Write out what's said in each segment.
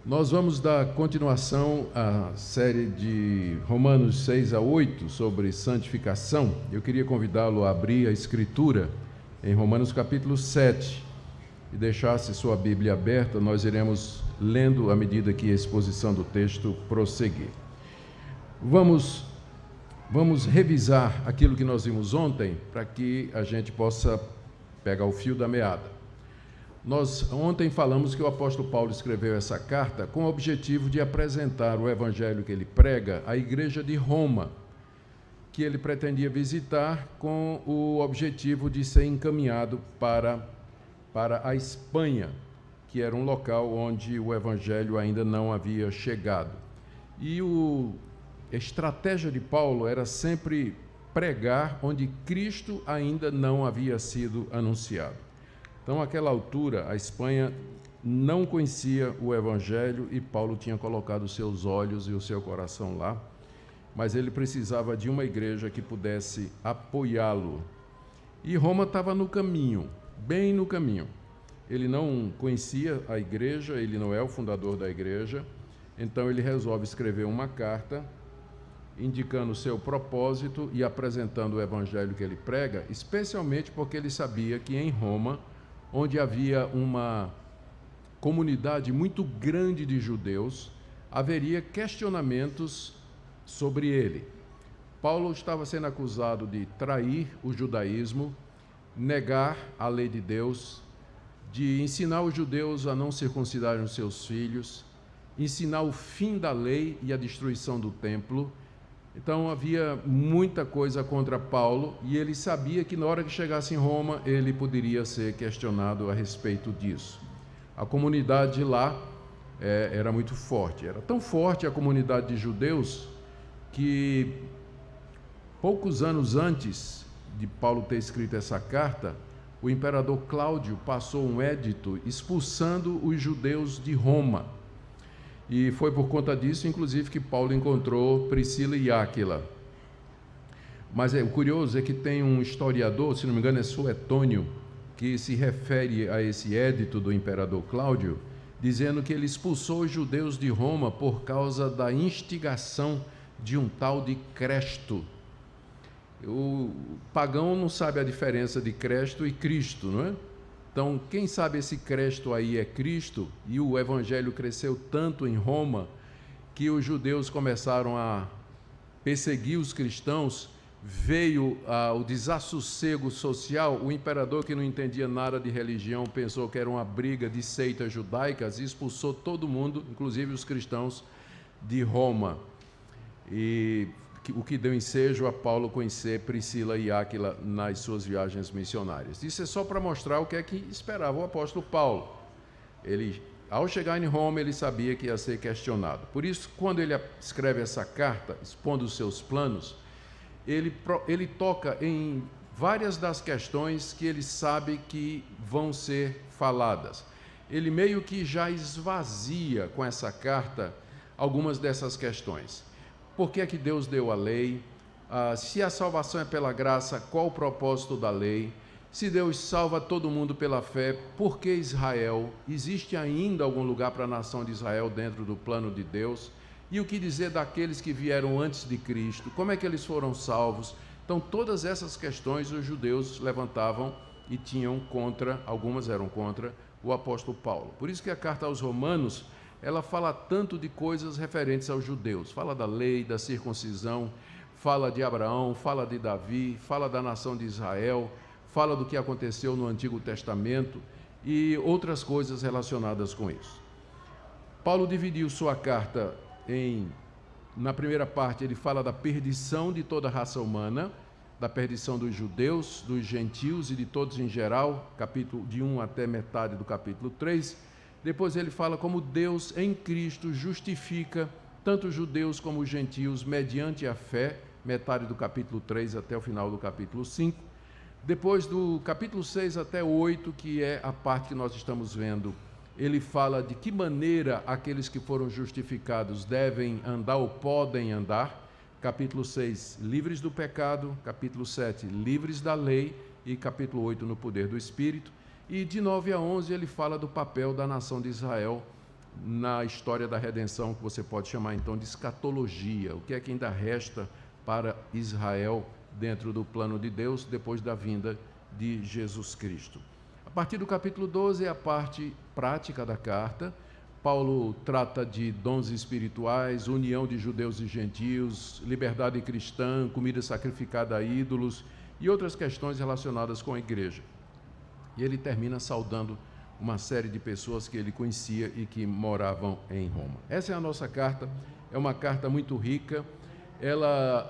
Nós vamos dar continuação à série de Romanos 6 a 8 sobre santificação. Eu queria convidá-lo a abrir a Escritura em Romanos capítulo 7 e deixasse sua Bíblia aberta. Nós iremos lendo à medida que a exposição do texto prosseguir. Vamos revisar aquilo que nós vimos ontem para que a gente possa pegar o fio da meada. Nós ontem falamos que o apóstolo Paulo escreveu essa carta com o objetivo de apresentar o evangelho que ele prega à igreja de Roma, que ele pretendia visitar com o objetivo de ser encaminhado para a Espanha, que era um local onde o evangelho ainda não havia chegado. E a estratégia de Paulo era sempre pregar onde Cristo ainda não havia sido anunciado. Então, àquela altura, a Espanha não conhecia o Evangelho e Paulo tinha colocado os seus olhos e o seu coração lá, mas ele precisava de uma igreja que pudesse apoiá-lo. E Roma estava no caminho, bem no caminho. Ele não conhecia a igreja, ele não é o fundador da igreja, então ele resolve escrever uma carta indicando o seu propósito e apresentando o Evangelho que ele prega, especialmente porque ele sabia que em Roma, onde havia uma comunidade muito grande de judeus, haveria questionamentos sobre ele. Paulo estava sendo acusado de trair o judaísmo, negar a lei de Deus, de ensinar os judeus a não circuncidarem os seus filhos, ensinar o fim da lei e a destruição do templo. Então havia muita coisa contra Paulo e ele sabia que na hora que chegasse em Roma ele poderia ser questionado a respeito disso. A comunidade lá era muito forte, era tão forte a comunidade de judeus que poucos anos antes de Paulo ter escrito essa carta, o imperador Cláudio passou um édito expulsando os judeus de Roma. E foi por conta disso, inclusive, que Paulo encontrou Priscila e Áquila. Mas o curioso é que tem um historiador, se não me engano é Suetônio, que se refere a esse édito do imperador Cláudio, dizendo que ele expulsou os judeus de Roma por causa da instigação de um tal de Cresto. O pagão não sabe a diferença de Cresto e Cristo, não é? Então, quem sabe esse Cresto aí é Cristo, e o evangelho cresceu tanto em Roma que os judeus começaram a perseguir os cristãos, veio o desassossego social, o imperador que não entendia nada de religião pensou que era uma briga de seitas judaicas e expulsou todo mundo, inclusive os cristãos, de Roma. E o que deu ensejo a Paulo conhecer Priscila e Áquila nas suas viagens missionárias. Isso é só para mostrar o que é que esperava o apóstolo Paulo. Ele, ao chegar em Roma, ele sabia que ia ser questionado. Por isso, quando ele escreve essa carta, expondo os seus planos, ele toca em várias das questões que ele sabe que vão ser faladas. Ele meio que já esvazia com essa carta algumas dessas questões. Por que é que Deus deu a lei? Se a salvação é pela graça, qual o propósito da lei? Se Deus salva todo mundo pela fé, por que Israel? Existe ainda algum lugar para a nação de Israel dentro do plano de Deus? E o que dizer daqueles que vieram antes de Cristo? Como é que eles foram salvos? Então, todas essas questões os judeus levantavam e tinham contra, algumas eram contra, o apóstolo Paulo. Por isso que a carta aos Romanos, ela fala tanto de coisas referentes aos judeus. Fala da lei, da circuncisão, fala de Abraão, fala de Davi, fala da nação de Israel, fala do que aconteceu no Antigo Testamento e outras coisas relacionadas com isso. Paulo dividiu sua carta na primeira parte, ele fala da perdição de toda a raça humana, da perdição dos judeus, dos gentios e de todos em geral, capítulo de 1 até metade do capítulo 3. Depois ele fala como Deus em Cristo justifica tanto os judeus como os gentios mediante a fé, metade do capítulo 3 até o final do capítulo 5. Depois do capítulo 6 até 8, que é a parte que nós estamos vendo, ele fala de que maneira aqueles que foram justificados devem andar ou podem andar. Capítulo 6, livres do pecado. Capítulo 7, livres da lei. E capítulo 8, no poder do Espírito. E de 9 a 11 ele fala do papel da nação de Israel na história da redenção, que você pode chamar então de escatologia, o que é que ainda resta para Israel dentro do plano de Deus depois da vinda de Jesus Cristo. A partir do capítulo 12 é a parte prática da carta. Paulo trata de dons espirituais, união de judeus e gentios, liberdade cristã, comida sacrificada a ídolos e outras questões relacionadas com a igreja. E ele termina saudando uma série de pessoas que ele conhecia e que moravam em Roma. Essa é a nossa carta, é uma carta muito rica. Ela,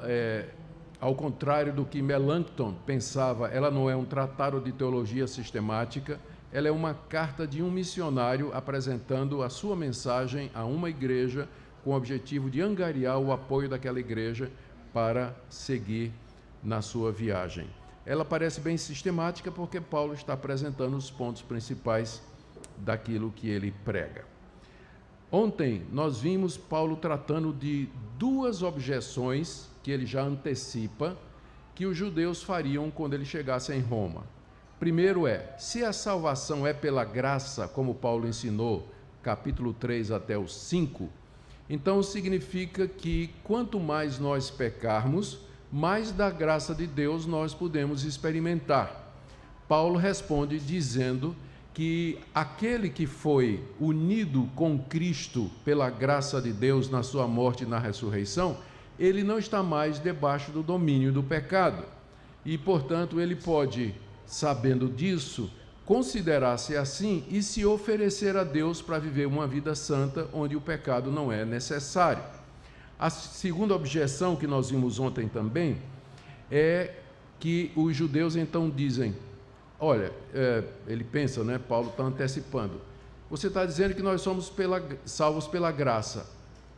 ao contrário do que Melanchthon pensava, ela não é um tratado de teologia sistemática, ela é uma carta de um missionário apresentando a sua mensagem a uma igreja com o objetivo de angariar o apoio daquela igreja para seguir na sua viagem. Ela parece bem sistemática porque Paulo está apresentando os pontos principais daquilo que ele prega. Ontem nós vimos Paulo tratando de duas objeções que ele já antecipa que os judeus fariam quando ele chegasse em Roma. Primeiro se a salvação é pela graça, como Paulo ensinou, capítulo 3 até o 5, então significa que quanto mais nós pecarmos, mais da graça de Deus nós podemos experimentar. Paulo responde dizendo que aquele que foi unido com Cristo pela graça de Deus na sua morte e na ressurreição, ele não está mais debaixo do domínio do pecado. E, portanto, ele pode, sabendo disso, considerar-se assim e se oferecer a Deus para viver uma vida santa onde o pecado não é necessário. A segunda objeção que nós vimos ontem também é que os judeus então dizem, olha, ele pensa, Paulo está antecipando, você está dizendo que nós somos salvos pela graça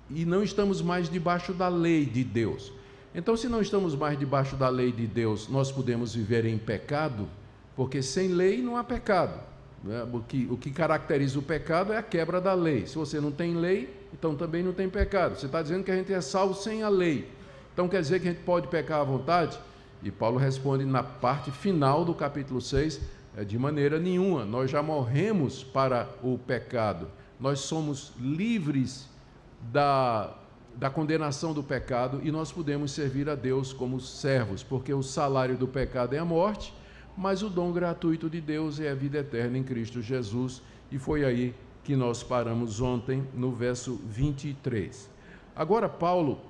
e não estamos mais debaixo da lei de Deus. Então, se não estamos mais debaixo da lei de Deus, nós podemos viver em pecado? Porque sem lei não há pecado. O que caracteriza o pecado é a quebra da lei. Se você não tem lei, então também não tem pecado. Você está dizendo que a gente é salvo sem a lei. Então quer dizer que a gente pode pecar à vontade? E Paulo responde na parte final do capítulo 6, de maneira nenhuma. Nós já morremos para o pecado. Nós somos livres da condenação do pecado e nós podemos servir a Deus como servos, porque o salário do pecado é a morte, mas o dom gratuito de Deus é a vida eterna em Cristo Jesus, e foi aí que nós paramos ontem, no verso 23. Agora Paulo,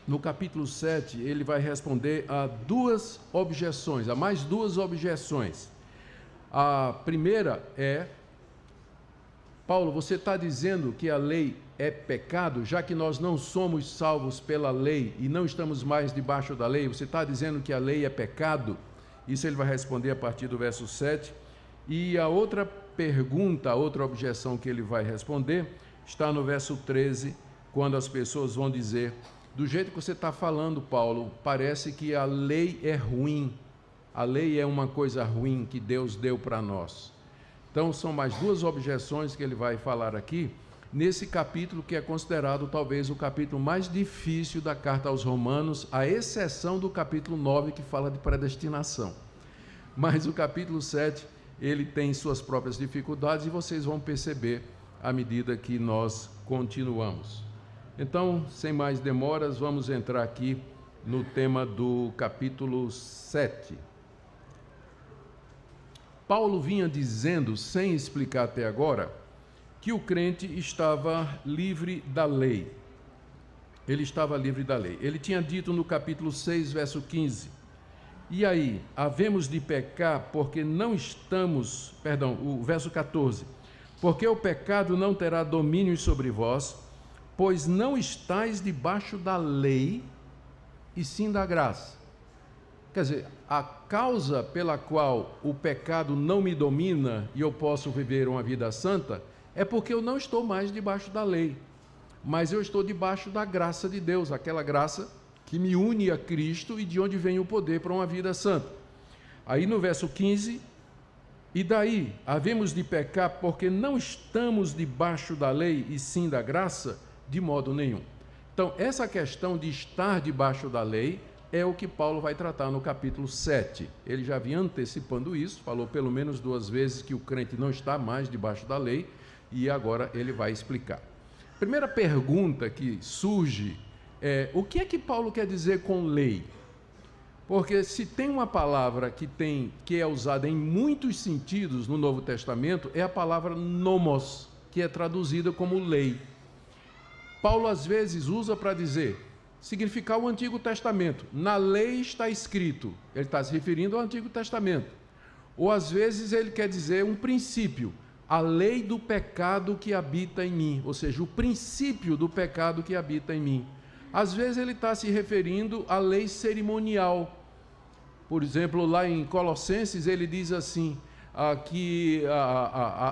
no capítulo 7, ele vai responder a duas objeções, a mais duas objeções. A primeira é, Paulo, você está dizendo que a lei é pecado, já que nós não somos salvos pela lei e não estamos mais debaixo da lei, você está dizendo que a lei é pecado? Isso ele vai responder a partir do verso 7. E a outra pergunta, a outra objeção que ele vai responder, está no verso 13, quando as pessoas vão dizer, do jeito que você está falando, Paulo, parece que a lei é ruim, a lei é uma coisa ruim que Deus deu para nós. Então são mais duas objeções que ele vai falar aqui, nesse capítulo que é considerado talvez o capítulo mais difícil da carta aos Romanos, à exceção do capítulo 9 que fala de predestinação. Mas o capítulo 7, ele tem suas próprias dificuldades e vocês vão perceber à medida que nós continuamos. Então, sem mais demoras, vamos entrar aqui no tema do capítulo 7. Paulo vinha dizendo, sem explicar até agora, que o crente estava livre da lei. Ele estava livre da lei. Ele tinha dito no capítulo 6, verso 15, e aí, havemos de pecar porque não estamos, o verso 14, porque o pecado não terá domínio sobre vós, pois não estáis debaixo da lei, e sim da graça. Quer dizer, a causa pela qual o pecado não me domina e eu posso viver uma vida santa é porque eu não estou mais debaixo da lei, mas eu estou debaixo da graça de Deus, aquela graça que me une a Cristo e de onde vem o poder para uma vida santa. Aí no verso 15, e daí, havemos de pecar porque não estamos debaixo da lei e sim da graça? De modo nenhum. Então, essa questão de estar debaixo da lei é o que Paulo vai tratar no capítulo 7. Ele já vinha antecipando isso, falou pelo menos duas vezes que o crente não está mais debaixo da lei, e agora ele vai explicar. Primeira pergunta que surge é: o que é que Paulo quer dizer com lei? Porque se tem uma palavra que é usada em muitos sentidos no Novo Testamento, é a palavra nomos, que é traduzida como lei. Paulo às vezes usa para significar o Antigo Testamento. Na lei está escrito, ele está se referindo ao Antigo Testamento. Ou às vezes ele quer dizer um princípio, a lei do pecado que habita em mim, ou seja, o princípio do pecado que habita em mim. Às vezes ele está se referindo à lei cerimonial. Por exemplo, lá em Colossenses ele diz assim, que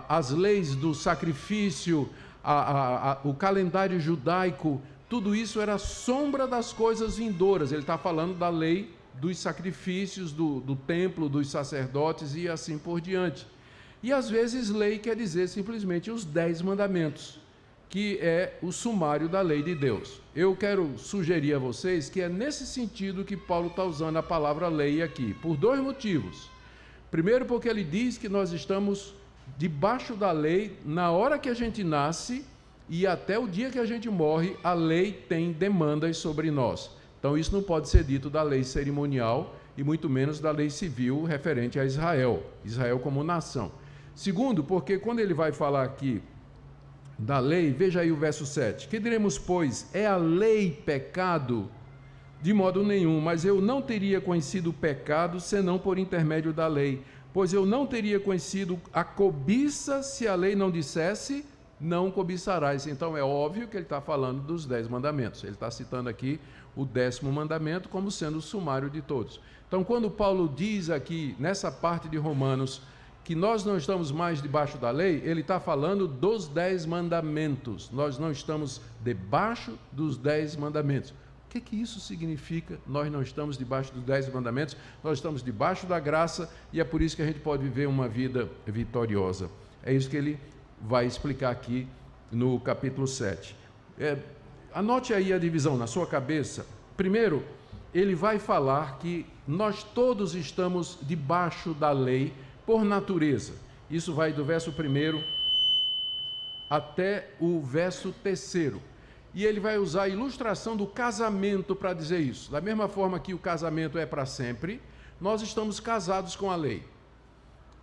as leis do sacrifício, o calendário judaico, tudo isso era sombra das coisas vindouras. Ele está falando da lei dos sacrifícios, do templo, dos sacerdotes e assim por diante. E às vezes lei quer dizer simplesmente os 10 mandamentos, que é o sumário da lei de Deus. Eu quero sugerir a vocês que é nesse sentido que Paulo está usando a palavra lei aqui, por 2 motivos. Primeiro, porque ele diz que nós estamos debaixo da lei na hora que a gente nasce e até o dia que a gente morre, a lei tem demandas sobre nós. Então isso não pode ser dito da lei cerimonial e muito menos da lei civil referente a Israel como nação. Segundo, porque quando ele vai falar aqui da lei, veja aí o verso 7. Que diremos, pois, é a lei pecado? De modo nenhum, mas eu não teria conhecido o pecado senão por intermédio da lei, pois eu não teria conhecido a cobiça se a lei não dissesse, não cobiçarás. Então é óbvio que ele está falando dos 10 mandamentos. Ele está citando aqui o 10º mandamento como sendo o sumário de todos. Então quando Paulo diz aqui, nessa parte de Romanos, que nós não estamos mais debaixo da lei, ele está falando dos 10 mandamentos. Nós não estamos debaixo dos 10 mandamentos. O que isso significa? Nós não estamos debaixo dos 10 mandamentos, nós estamos debaixo da graça e é por isso que a gente pode viver uma vida vitoriosa. É isso que ele vai explicar aqui no capítulo 7. Anote aí a divisão na sua cabeça. Primeiro, ele vai falar que nós todos estamos debaixo da lei por natureza. Isso vai do verso 1 até o verso 3. E ele vai usar a ilustração do casamento para dizer isso. Da mesma forma que o casamento é para sempre, nós estamos casados com a lei.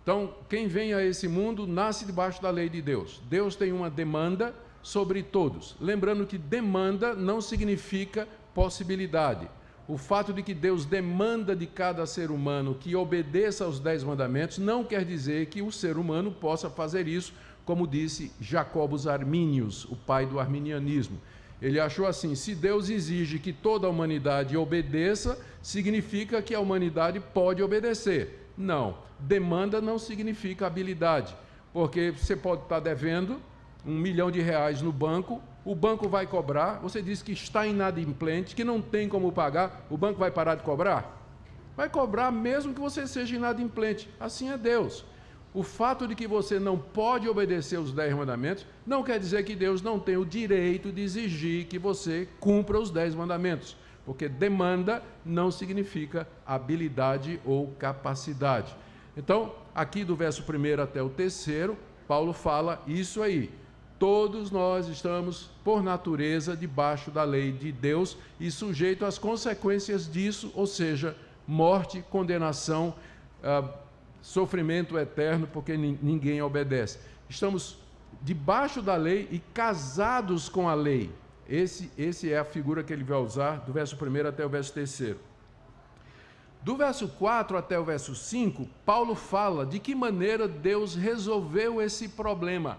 Então, quem vem a esse mundo nasce debaixo da lei de Deus. Deus tem uma demanda sobre todos. Lembrando que demanda não significa possibilidade. O fato de que Deus demanda de cada ser humano que obedeça aos 10 mandamentos não quer dizer que o ser humano possa fazer isso, como disse Jacobus Arminius, o pai do arminianismo. Ele achou assim: se Deus exige que toda a humanidade obedeça, significa que a humanidade pode obedecer. Não, demanda não significa habilidade, porque você pode estar devendo R$1 milhão no banco, o banco vai cobrar, você diz que está inadimplente, que não tem como pagar, o banco vai parar de cobrar? Vai cobrar mesmo que você seja inadimplente. Assim é Deus. O fato de que você não pode obedecer os 10 mandamentos não quer dizer que Deus não tem o direito de exigir que você cumpra os 10 mandamentos, porque demanda não significa habilidade ou capacidade. Então, aqui do verso 1 até o 3, Paulo fala isso aí. Todos nós estamos, por natureza, debaixo da lei de Deus e sujeito às consequências disso, ou seja, morte, condenação, sofrimento eterno, porque ninguém obedece. Estamos debaixo da lei e casados com a lei. Esse é a figura que ele vai usar do verso 1 até o verso 3. Do verso 4 até o verso 5, Paulo fala de que maneira Deus resolveu esse problema,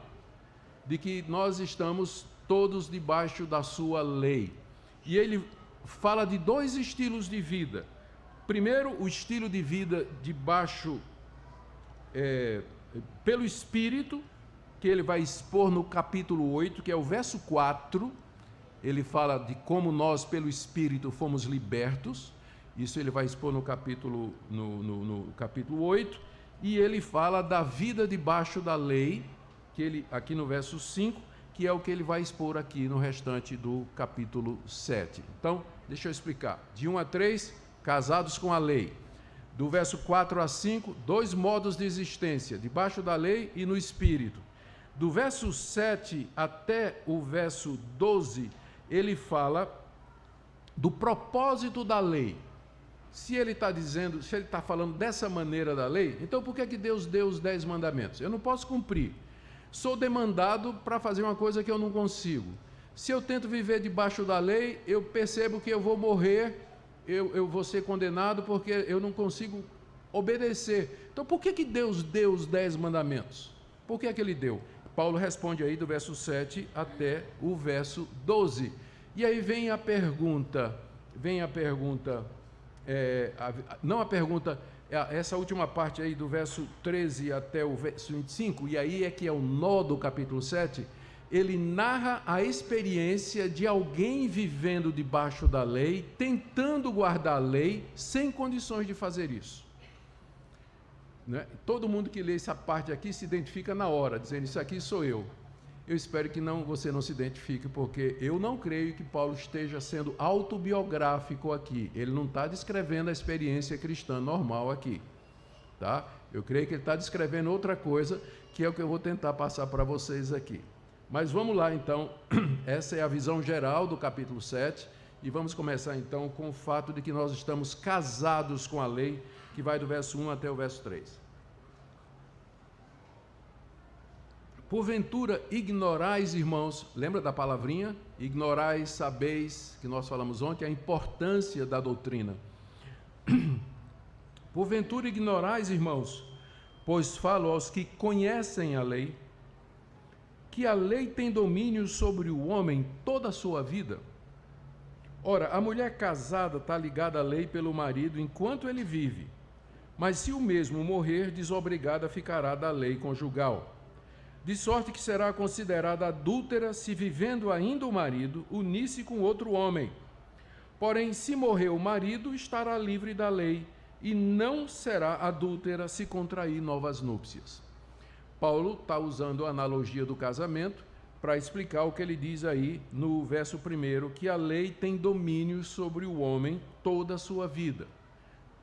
de que nós estamos todos debaixo da sua lei. E ele fala de 2 estilos de vida. Primeiro, o estilo de vida debaixo pelo Espírito, que ele vai expor no capítulo 8, que é o verso 4. Ele fala de como nós, pelo Espírito, fomos libertos. Isso ele vai expor no capítulo 8. E ele fala da vida debaixo da lei, que ele, aqui no verso 5, que é o que ele vai expor aqui no restante do capítulo 7. Então, deixa eu explicar. De 1 a 3, casados com a lei. Do verso 4 a 5, 2 modos de existência, debaixo da lei e no Espírito. Do verso 7 até o verso 12, ele fala do propósito da lei. Se ele está dizendo, se ele está falando dessa maneira da lei, então por que que Deus deu os 10 mandamentos? Eu não posso cumprir. Sou demandado para fazer uma coisa que eu não consigo. Se eu tento viver debaixo da lei, eu percebo que eu vou morrer, eu vou ser condenado porque eu não consigo obedecer. Então por que que Deus deu os 10 mandamentos? Por que é que ele deu? Paulo responde aí do verso 7 até o verso 12. E aí vem a pergunta, essa última parte aí do verso 13 até o verso 25, e aí é que é o nó do capítulo 7, ele narra a experiência de alguém vivendo debaixo da lei, tentando guardar a lei, sem condições de fazer isso. Né? Todo mundo que lê essa parte aqui se identifica na hora, dizendo, isso aqui sou eu. Eu espero que você não se identifique, porque eu não creio que Paulo esteja sendo autobiográfico aqui. Ele não está descrevendo a experiência cristã normal aqui. Tá? Eu creio que ele está descrevendo outra coisa, que é o que eu vou tentar passar para vocês aqui. Mas vamos lá então, essa é a visão geral do capítulo 7, e vamos começar então com o fato de que nós estamos casados com a lei, que vai do verso 1 até o verso 3. Porventura ignorais, irmãos, lembra da palavrinha? Ignorais, sabeis, que nós falamos ontem, a importância da doutrina. Porventura ignorais, irmãos, pois falo aos que conhecem a lei, que a lei tem domínio sobre o homem toda a sua vida. Ora, a mulher casada está ligada à lei pelo marido enquanto ele vive, mas se o mesmo morrer, desobrigada ficará da lei conjugal. De sorte que será considerada adúltera se, vivendo ainda o marido, unir-se com outro homem. Porém, se morrer o marido, estará livre da lei, e não será adúltera se contrair novas núpcias. Paulo está usando a analogia do casamento para explicar o que ele diz aí no verso 1, que a lei tem domínio sobre o homem toda a sua vida.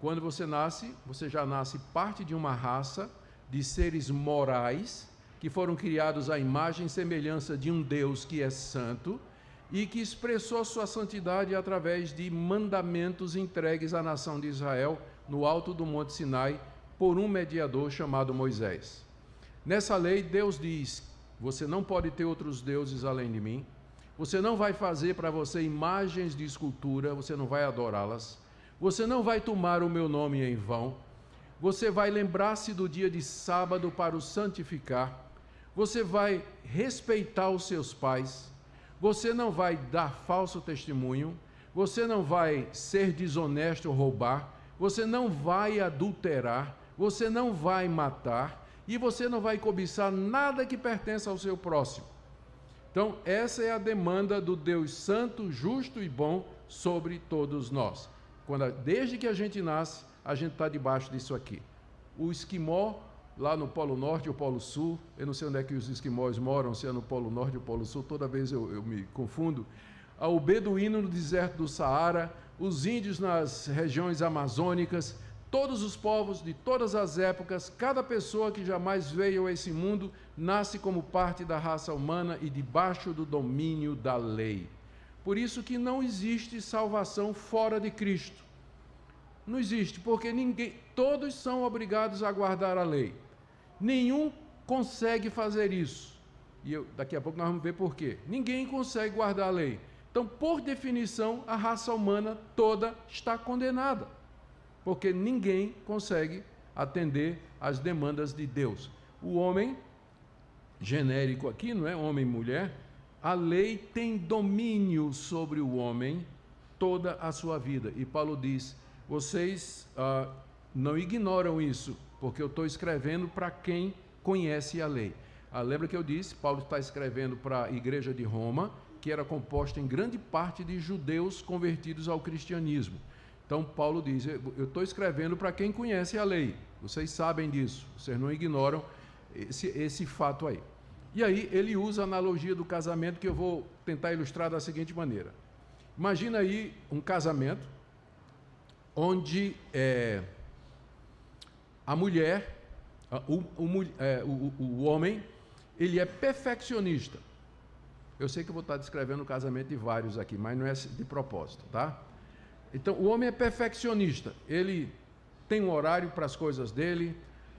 Quando você nasce, você já nasce parte de uma raça de seres morais que foram criados à imagem e semelhança de um Deus que é santo e que expressou sua santidade através de mandamentos entregues à nação de Israel no alto do Monte Sinai por um mediador chamado Moisés. Nessa lei, Deus diz: você não pode ter outros deuses além de mim, você não vai fazer para você imagens de escultura, você não vai adorá-las, você não vai tomar o meu nome em vão, você vai lembrar-se do dia de sábado para o santificar, você vai respeitar os seus pais, você não vai dar falso testemunho, você não vai ser desonesto ou roubar, você não vai adulterar, você não vai matar e você não vai cobiçar nada que pertença ao seu próximo. Então, essa é a demanda do Deus santo, justo e bom sobre todos nós. Desde que a gente nasce, a gente está debaixo disso aqui. O esquimó, lá no Polo Norte ou Polo Sul, eu não sei onde é que os esquimós moram, se é no Polo Norte ou Polo Sul, toda vez eu me confundo. O beduíno no deserto do Saara, os índios nas regiões amazônicas, todos os povos de todas as épocas, cada pessoa que jamais veio a esse mundo, nasce como parte da raça humana e debaixo do domínio da lei. Por isso que não existe salvação fora de Cristo. Não existe, porque todos são obrigados a guardar a lei. Nenhum consegue fazer isso. E daqui a pouco nós vamos ver por quê. Ninguém consegue guardar a lei. Então, por definição, a raça humana toda está condenada, porque ninguém consegue atender às demandas de Deus. O homem, genérico aqui, não é? Homem e mulher, a lei tem domínio sobre o homem toda a sua vida. E Paulo diz: vocês não ignoram isso, porque eu estou escrevendo para quem conhece a lei. Lembra que eu disse, Paulo está escrevendo para a igreja de Roma, que era composta em grande parte de judeus convertidos ao cristianismo. Então Paulo diz: eu estou escrevendo para quem conhece a lei, vocês sabem disso, vocês não ignoram esse fato aí. E aí ele usa a analogia do casamento, que eu vou tentar ilustrar da seguinte maneira. Imagina aí um casamento onde a mulher, o homem, ele é perfeccionista. Eu sei que eu vou estar descrevendo o casamento de vários aqui, mas não é de propósito, tá? Então, o homem é perfeccionista. Ele tem um horário para as coisas dele,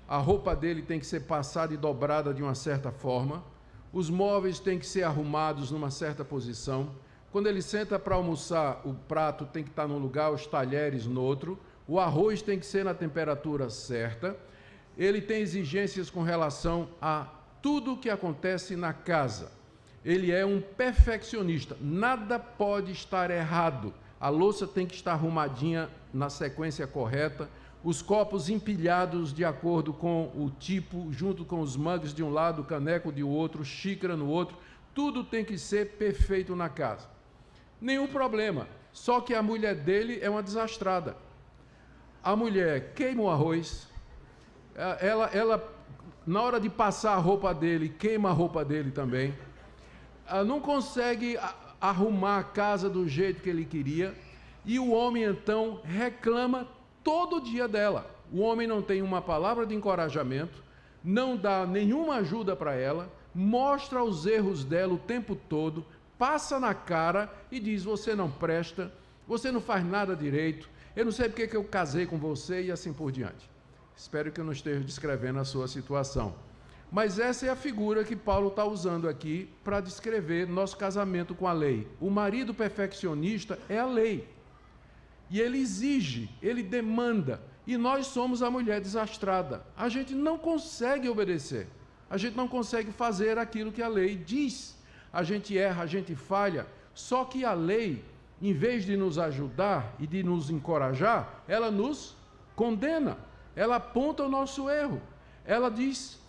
a roupa dele tem que ser passada e dobrada de uma certa forma, os móveis têm que ser arrumados numa certa posição. Quando ele senta para almoçar, o prato tem que estar num lugar, os talheres no outro, o arroz tem que ser na temperatura certa. Ele tem exigências com relação a tudo que acontece na casa. Ele é um perfeccionista, nada pode estar errado. A louça tem que estar arrumadinha na sequência correta, os copos empilhados de acordo com o tipo, junto com os mugs de um lado, caneco de outro, xícara no outro, tudo tem que ser perfeito na casa. Nenhum problema, só que a mulher dele é uma desastrada. A mulher queima o arroz, ela na hora de passar a roupa dele, queima a roupa dele também. Não consegue arrumar a casa do jeito que ele queria, e o homem então reclama todo dia dela. O homem não tem uma palavra de encorajamento, não dá nenhuma ajuda para ela, mostra os erros dela o tempo todo, passa na cara e diz: você não presta, você não faz nada direito, eu não sei porque que eu casei com você, e assim por diante. Espero que eu não esteja descrevendo a sua situação. Mas essa é a figura que Paulo está usando aqui para descrever nosso casamento com a lei. O marido perfeccionista é a lei. E ele exige, ele demanda. E nós somos a mulher desastrada. A gente não consegue obedecer. A gente não consegue fazer aquilo que a lei diz. A gente erra, a gente falha. Só que a lei, em vez de nos ajudar e de nos encorajar, ela nos condena. Ela aponta o nosso erro. Ela diz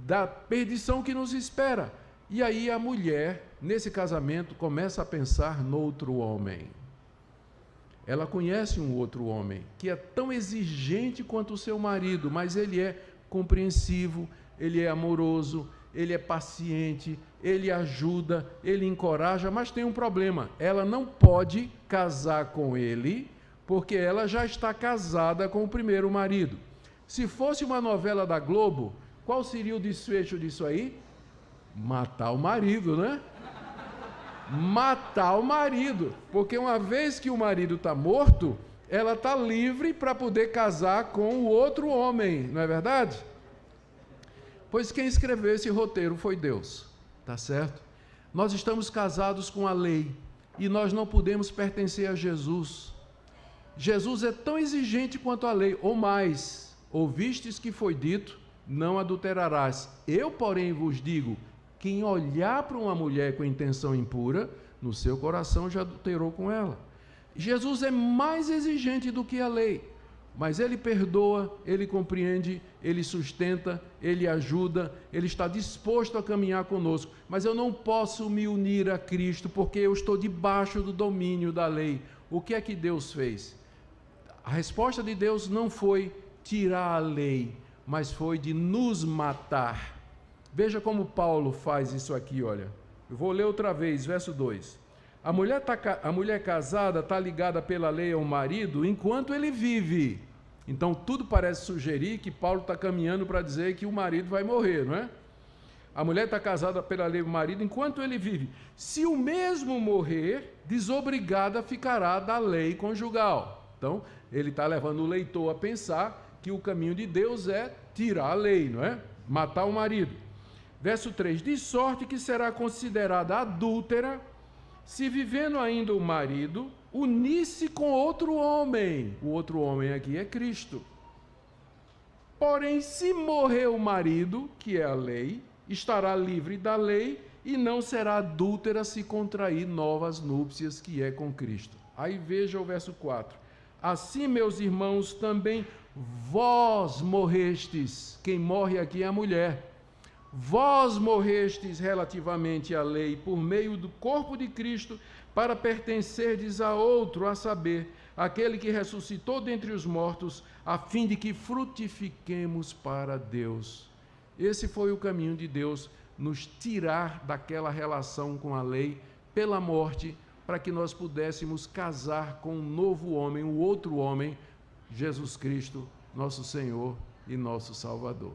da perdição que nos espera. E aí a mulher, nesse casamento, começa a pensar no outro homem. Ela conhece um outro homem que é tão exigente quanto o seu marido, mas ele é compreensivo, ele é amoroso, ele é paciente, ele ajuda, ele encoraja, mas tem um problema: ela não pode casar com ele, porque ela já está casada com o primeiro marido. Se fosse uma novela da Globo, qual seria o desfecho disso aí? Matar o marido, né? Matar o marido, porque uma vez que o marido está morto, ela está livre para poder casar com o outro homem, não é verdade? Pois quem escreveu esse roteiro foi Deus, tá certo? Nós estamos casados com a lei e nós não podemos pertencer a Jesus. Jesus é tão exigente quanto a lei, ou mais: ouvistes que foi dito, não adulterarás. Eu, porém, vos digo: quem olhar para uma mulher com intenção impura, no seu coração já adulterou com ela. Jesus é mais exigente do que a lei, mas ele perdoa, ele compreende, ele sustenta, ele ajuda, ele está disposto a caminhar conosco. Mas eu não posso me unir a Cristo porque eu estou debaixo do domínio da lei. O que é que Deus fez? A resposta de Deus não foi tirar a lei, mas foi de nos matar. Veja como Paulo faz isso aqui, olha. Eu vou ler outra vez, verso 2. A mulher casada está ligada pela lei ao marido enquanto ele vive. Então, tudo parece sugerir que Paulo está caminhando para dizer que o marido vai morrer, não é? A mulher está casada pela lei ao marido enquanto ele vive. Se o mesmo morrer, desobrigada ficará da lei conjugal. Então, ele está levando o leitor a pensar que o caminho de Deus é tirar a lei, não é? Matar o marido. Verso 3, de sorte que será considerada adúltera, se vivendo ainda o marido, unir-se com outro homem. O outro homem aqui é Cristo. Porém, se morrer o marido, que é a lei, estará livre da lei e não será adúltera se contrair novas núpcias, que é com Cristo. Aí veja o verso 4. Assim, meus irmãos, também vós morrestes. Quem morre aqui é a mulher. Vós morrestes relativamente à lei por meio do corpo de Cristo para pertencerdes a outro, a saber, aquele que ressuscitou dentre os mortos, a fim de que frutifiquemos para Deus. Esse foi o caminho de Deus, nos tirar daquela relação com a lei pela morte, para que nós pudéssemos casar com um novo homem, um outro homem, Jesus Cristo, nosso Senhor e nosso Salvador.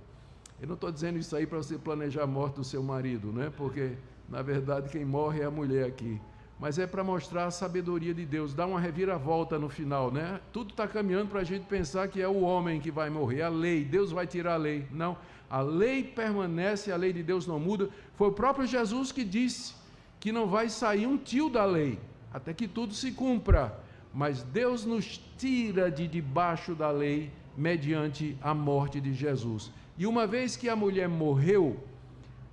Eu não estou dizendo isso aí para você planejar a morte do seu marido, né? Porque, na verdade, quem morre é a mulher aqui. Mas é para mostrar a sabedoria de Deus, dar uma reviravolta no final, né? Tudo está caminhando para a gente pensar que é o homem que vai morrer, a lei, Deus vai tirar a lei. Não, a lei permanece, a lei de Deus não muda. Foi o próprio Jesus que disse que não vai sair um tio da lei, até que tudo se cumpra. Mas Deus nos tira de debaixo da lei mediante a morte de Jesus. E uma vez que a mulher morreu,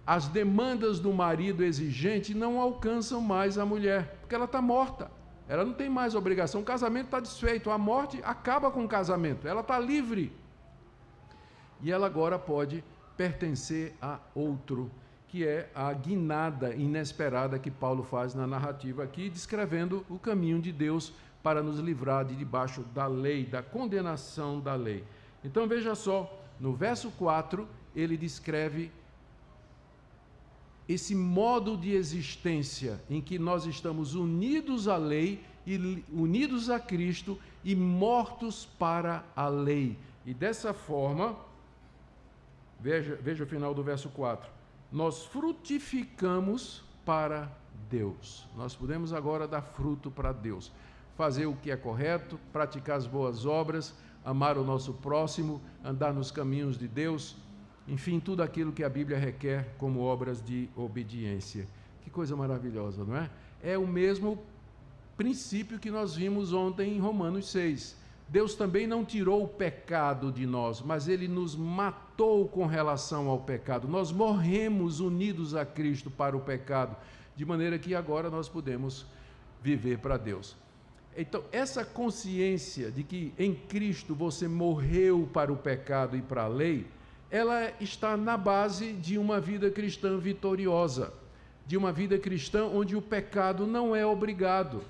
as demandas do marido exigente não alcançam mais a mulher, porque ela está morta, ela não tem mais obrigação, o casamento está desfeito, a morte acaba com o casamento, ela está livre, e ela agora pode pertencer a outro, que é a guinada inesperada que Paulo faz na narrativa aqui, descrevendo o caminho de Deus para nos livrar de debaixo da lei, da condenação da lei. Então veja só, no verso 4, ele descreve esse modo de existência em que nós estamos unidos à lei e unidos a Cristo e mortos para a lei. E dessa forma, veja o final do verso 4, nós frutificamos para Deus. Nós podemos agora dar fruto para Deus, fazer o que é correto, praticar as boas obras, amar o nosso próximo, andar nos caminhos de Deus, enfim, tudo aquilo que a Bíblia requer como obras de obediência. Que coisa maravilhosa, não é? É o mesmo princípio que nós vimos ontem em Romanos 6. Deus também não tirou o pecado de nós, mas Ele nos matou com relação ao pecado. Nós morremos unidos a Cristo para o pecado, de maneira que agora nós podemos viver para Deus. Então, essa consciência de que em Cristo você morreu para o pecado e para a lei, ela está na base de uma vida cristã vitoriosa, de uma vida cristã onde o pecado não é obrigado,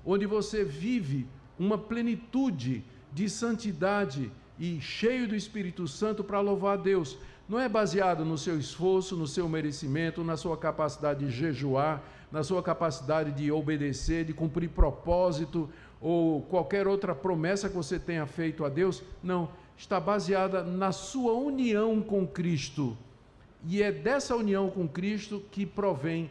onde você vive uma plenitude de santidade e cheio do Espírito Santo para louvar a Deus. Não é baseado no seu esforço, no seu merecimento, na sua capacidade de jejuar, na sua capacidade de obedecer, de cumprir propósito ou qualquer outra promessa que você tenha feito a Deus. Não. Está baseada na sua união com Cristo, e é dessa união com Cristo que provém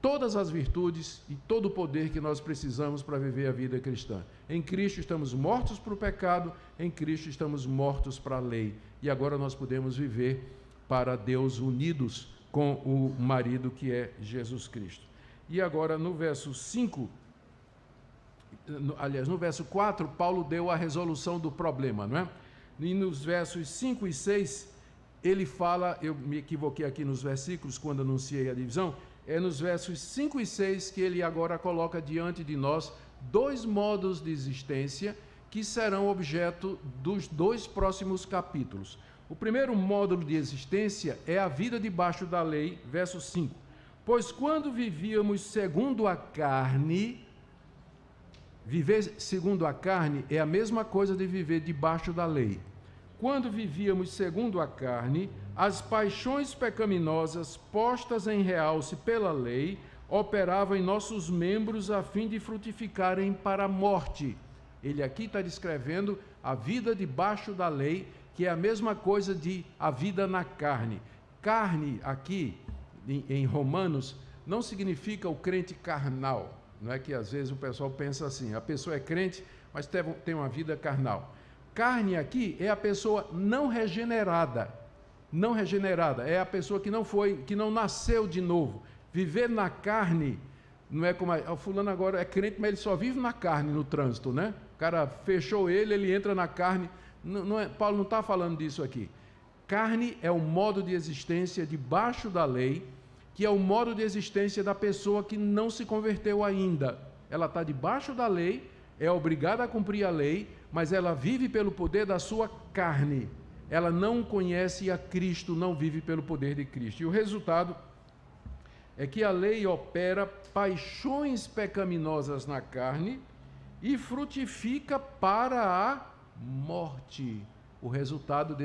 todas as virtudes e todo o poder que nós precisamos para viver a vida cristã. Em Cristo estamos mortos para o pecado, em Cristo estamos mortos para a lei, e agora nós podemos viver para Deus unidos com o marido que é Jesus Cristo. E agora no verso 5, aliás, no verso 4, Paulo deu a resolução do problema, não é? E nos versos 5 e 6, ele fala, eu me equivoquei aqui nos versículos quando anunciei a divisão, é nos versos 5 e 6 que ele agora coloca diante de nós dois modos de existência que serão objeto dos dois próximos capítulos. O primeiro módulo de existência é a vida debaixo da lei, verso 5. Pois quando vivíamos segundo a carne, viver segundo a carne é a mesma coisa de viver debaixo da lei. Quando vivíamos segundo a carne, as paixões pecaminosas postas em realce pela lei operavam em nossos membros a fim de frutificarem para a morte. Ele aqui está descrevendo a vida debaixo da lei, que é a mesma coisa de a vida na carne. Carne aqui, em Romanos, não significa o crente carnal. Não é que às vezes o pessoal pensa assim, a pessoa é crente, mas tem uma vida carnal. Carne aqui é a pessoa não regenerada. Não regenerada é a pessoa que não nasceu de novo. Viver na carne não é como o fulano agora é crente, mas ele só vive na carne no trânsito, né? O cara fechou ele entra na carne. Paulo não está falando disso aqui. Carne é o modo de existência debaixo da lei, que é o modo de existência da pessoa que não se converteu ainda. Ela está debaixo da lei, é obrigada a cumprir a lei, mas ela vive pelo poder da sua carne. Ela não conhece a Cristo, não vive pelo poder de Cristo. E o resultado é que a lei opera paixões pecaminosas na carne e frutifica para a morte. O resultado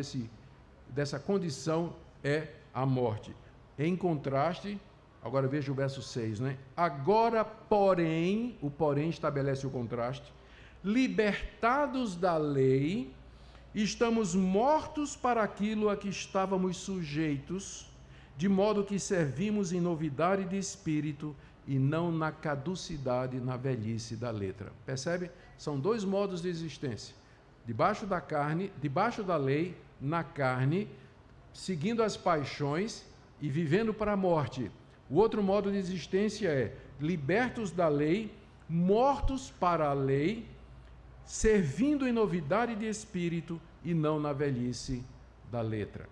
dessa condição é a morte. Em contraste, agora veja o verso 6, né? Agora, porém, o porém estabelece o contraste, libertados da lei, Estamos mortos para aquilo a que estávamos sujeitos, de modo que servimos em novidade de espírito e não na caducidade, na velhice da letra. Percebe? São dois modos de existência. Debaixo da carne, debaixo da lei, na carne, seguindo as paixões e vivendo para a morte. O outro modo de existência é libertos da lei, mortos para a lei, servindo em novidade de espírito e não na velhice da letra.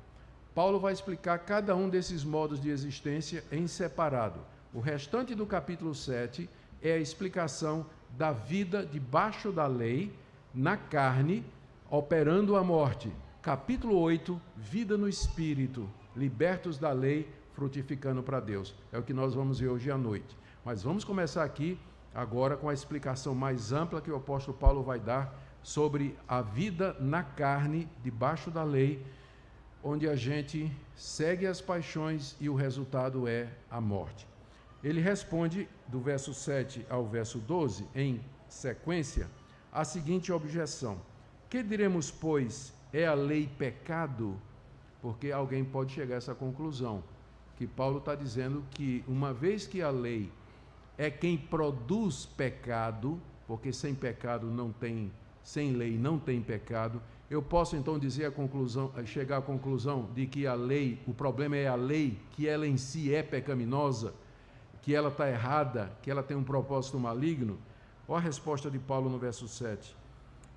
Paulo vai explicar cada um desses modos de existência em separado. O restante do capítulo 7 é a explicação da vida debaixo da lei, na carne, operando a morte. Capítulo 8, vida no espírito, libertos da lei, frutificando para Deus. É o que nós vamos ver hoje à noite. Mas vamos começar aqui agora com a explicação mais ampla que o apóstolo Paulo vai dar sobre a vida na carne, debaixo da lei, onde a gente segue as paixões e o resultado é a morte. Ele responde, do verso 7 ao verso 12, em sequência, a seguinte objeção: que diremos, pois, é a lei pecado? Porque alguém pode chegar a essa conclusão, que Paulo está dizendo que uma vez que a lei é quem produz pecado, porque sem pecado não tem, sem lei não tem pecado, eu posso então dizer a conclusão, chegar à conclusão de que a lei, o problema é a lei, que ela em si é pecaminosa, que ela está errada, que ela tem um propósito maligno? Olha a resposta de Paulo no verso 7.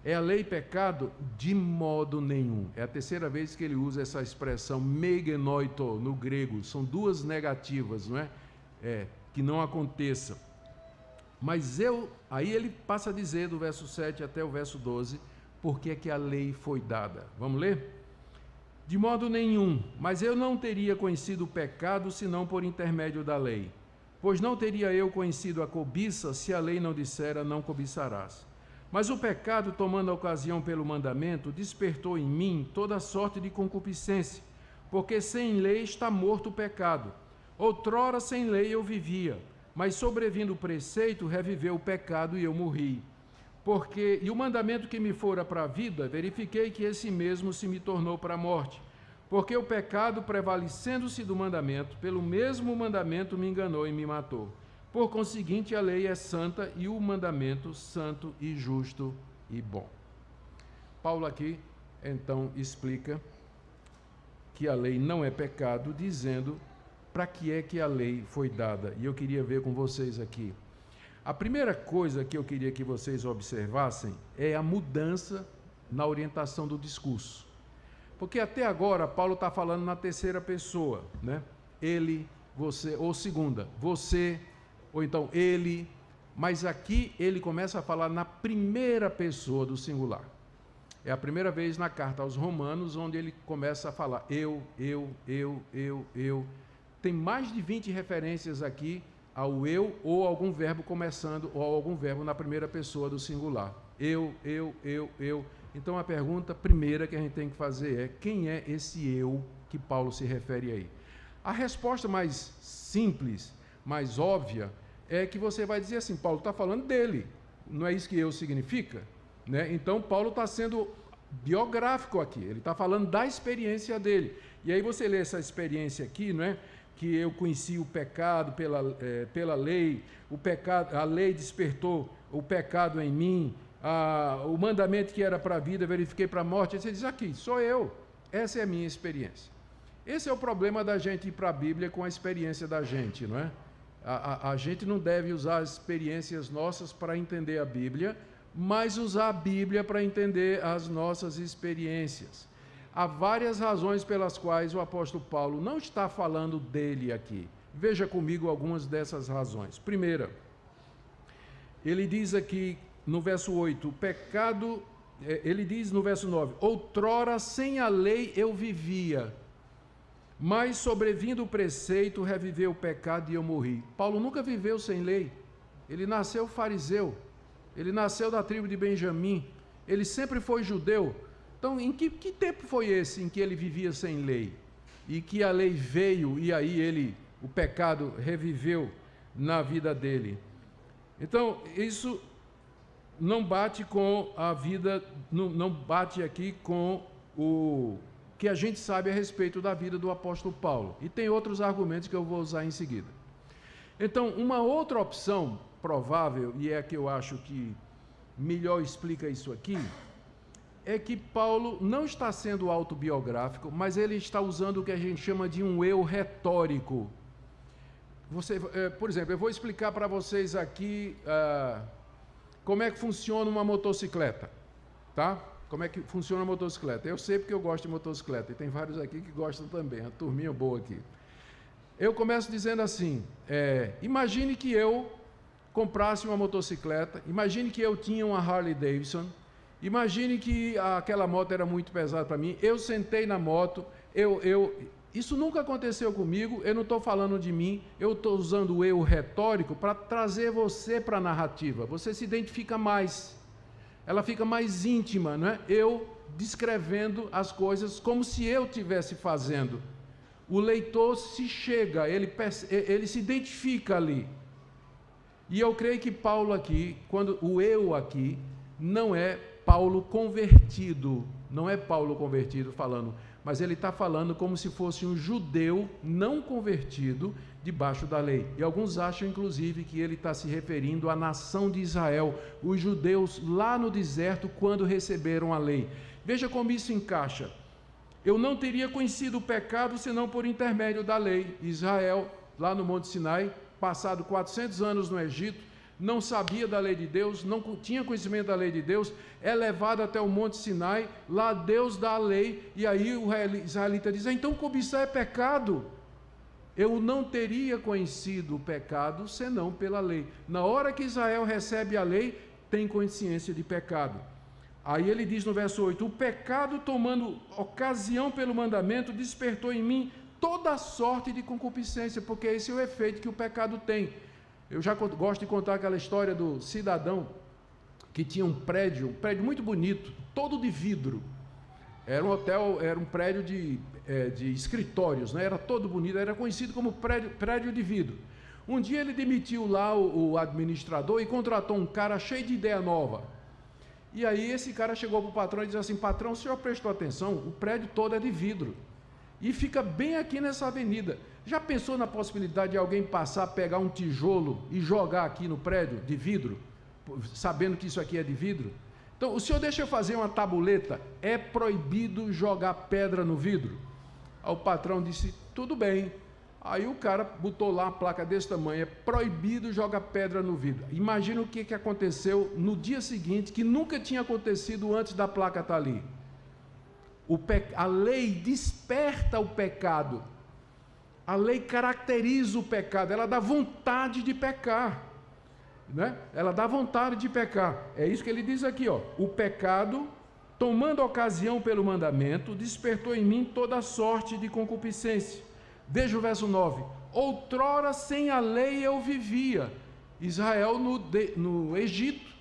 É a lei pecado? De modo nenhum. É a terceira vez que ele usa essa expressão megenoito no grego. São duas negativas, não é? Que não aconteça. Mas aí ele passa a dizer do verso 7 até o verso 12, por que é que a lei foi dada. Vamos ler? De modo nenhum, mas eu não teria conhecido o pecado senão por intermédio da lei. Pois não teria eu conhecido a cobiça se a lei não dissera não cobiçarás. Mas o pecado, tomando a ocasião pelo mandamento, despertou em mim toda sorte de concupiscência, porque sem lei está morto o pecado. Outrora sem lei eu vivia, mas sobrevindo o preceito, reviveu o pecado e eu morri. E o mandamento que me fora para a vida, verifiquei que esse mesmo se me tornou para a morte. Porque o pecado, prevalecendo-se do mandamento, pelo mesmo mandamento me enganou e me matou. Por conseguinte, a lei é santa e o mandamento santo e justo e bom. Paulo aqui, então, explica que a lei não é pecado, dizendo para que é que a lei foi dada. E eu queria ver com vocês aqui. A primeira coisa que eu queria que vocês observassem é a mudança na orientação do discurso. Porque até agora Paulo está falando na terceira pessoa, né? Ele, você, ou segunda, você, ou então ele, mas aqui ele começa a falar na primeira pessoa do singular. É a primeira vez na carta aos Romanos onde ele começa a falar eu. Tem mais de 20 referências aqui ao eu ou algum verbo começando ou algum verbo na primeira pessoa do singular. Eu. Então a pergunta primeira que a gente tem que fazer é: quem é esse eu que Paulo se refere aí? A resposta mais simples, mais óbvia, é que você vai dizer assim: Paulo está falando dele. Não é isso que eu significa? Né? Então Paulo está sendo biográfico aqui, ele está falando da experiência dele. E aí você lê essa experiência aqui, não é? Que eu conheci o pecado pela lei, a lei despertou o pecado em mim, o mandamento que era para a vida, verifiquei para a morte. Aí você diz: aqui, sou eu, essa é a minha experiência. Esse é o problema da gente ir para a Bíblia com a experiência da gente, não é? A gente não deve usar as experiências nossas para entender a Bíblia, mas usar a Bíblia para entender as nossas experiências. Há várias razões pelas quais o apóstolo Paulo não está falando dele aqui. Veja comigo algumas dessas razões. Primeira, ele diz aqui no verso 8, o pecado, ele diz no verso 9, outrora sem a lei eu vivia, mas sobrevindo o preceito, reviveu o pecado e eu morri. Paulo nunca viveu sem lei, ele nasceu fariseu, ele nasceu da tribo de Benjamim, ele sempre foi judeu. Então, em que tempo foi esse em que ele vivia sem lei? E que a lei veio e aí o pecado reviveu na vida dele? Então, isso não bate com a vida, não bate aqui com o que a gente sabe a respeito da vida do apóstolo Paulo. E tem outros argumentos que eu vou usar em seguida. Então, uma outra opção provável, e é a que eu acho que melhor explica isso aqui, é que Paulo não está sendo autobiográfico, mas ele está usando o que a gente chama de um eu retórico. Por exemplo, eu vou explicar para vocês aqui como é que funciona uma motocicleta, tá? Como é que funciona a motocicleta. Eu sei porque eu gosto de motocicleta, e tem vários aqui que gostam também, uma turminha boa aqui. Eu começo dizendo assim, imagine que eu comprasse uma motocicleta, imagine que eu tinha uma Harley Davidson, imagine que aquela moto era muito pesada para mim, eu sentei na moto, isso nunca aconteceu comigo, eu não estou falando de mim, eu estou usando o eu retórico para trazer você para a narrativa, você se identifica mais, ela fica mais íntima, não é? Eu descrevendo as coisas como se eu estivesse fazendo. O leitor se chega, ele se identifica ali. E eu creio que Paulo aqui, quando o eu aqui, não é Paulo convertido, não é Paulo convertido falando, mas ele está falando como se fosse um judeu não convertido debaixo da lei. E alguns acham, inclusive, que ele está se referindo à nação de Israel, os judeus lá no deserto, quando receberam a lei. Veja como isso encaixa. Eu não teria conhecido o pecado senão por intermédio da lei. Israel, lá no Monte Sinai, passado 400 anos no Egito, não sabia da lei de Deus, não tinha conhecimento da lei de Deus, é levado até o Monte Sinai, lá Deus dá a lei, e aí o israelita diz, então cobiçar é pecado. Eu não teria conhecido o pecado senão pela lei. Na hora que Israel recebe a lei, tem consciência de pecado. Aí ele diz no verso 8, o pecado tomando ocasião pelo mandamento, despertou em mim toda sorte de concupiscência, porque esse é o efeito que o pecado tem. Eu já gosto de contar aquela história do cidadão que tinha um prédio muito bonito, todo de vidro. Era um hotel, era um prédio de escritórios, né? Era todo bonito, era conhecido como prédio de vidro. Um dia ele demitiu lá o administrador e contratou um cara cheio de ideia nova. E aí esse cara chegou para o patrão e disse assim, patrão, o senhor prestou atenção? O prédio todo é de vidro. E fica bem aqui nessa avenida. Já pensou na possibilidade de alguém passar, pegar um tijolo e jogar aqui no prédio de vidro, sabendo que isso aqui é de vidro? Então, o senhor deixa eu fazer uma tabuleta, é proibido jogar pedra no vidro? Aí o patrão disse, tudo bem. Aí o cara botou lá uma placa desse tamanho, é proibido jogar pedra no vidro. Imagina o que aconteceu no dia seguinte, que nunca tinha acontecido antes da placa estar ali. A lei desperta o pecado. A lei caracteriza o pecado, ela dá vontade de pecar. Né? Ela dá vontade de pecar. É isso que ele diz aqui, ó. O pecado, tomando ocasião pelo mandamento, despertou em mim toda sorte de concupiscência. Veja o verso 9. Outrora sem a lei eu vivia. Israel no Egito,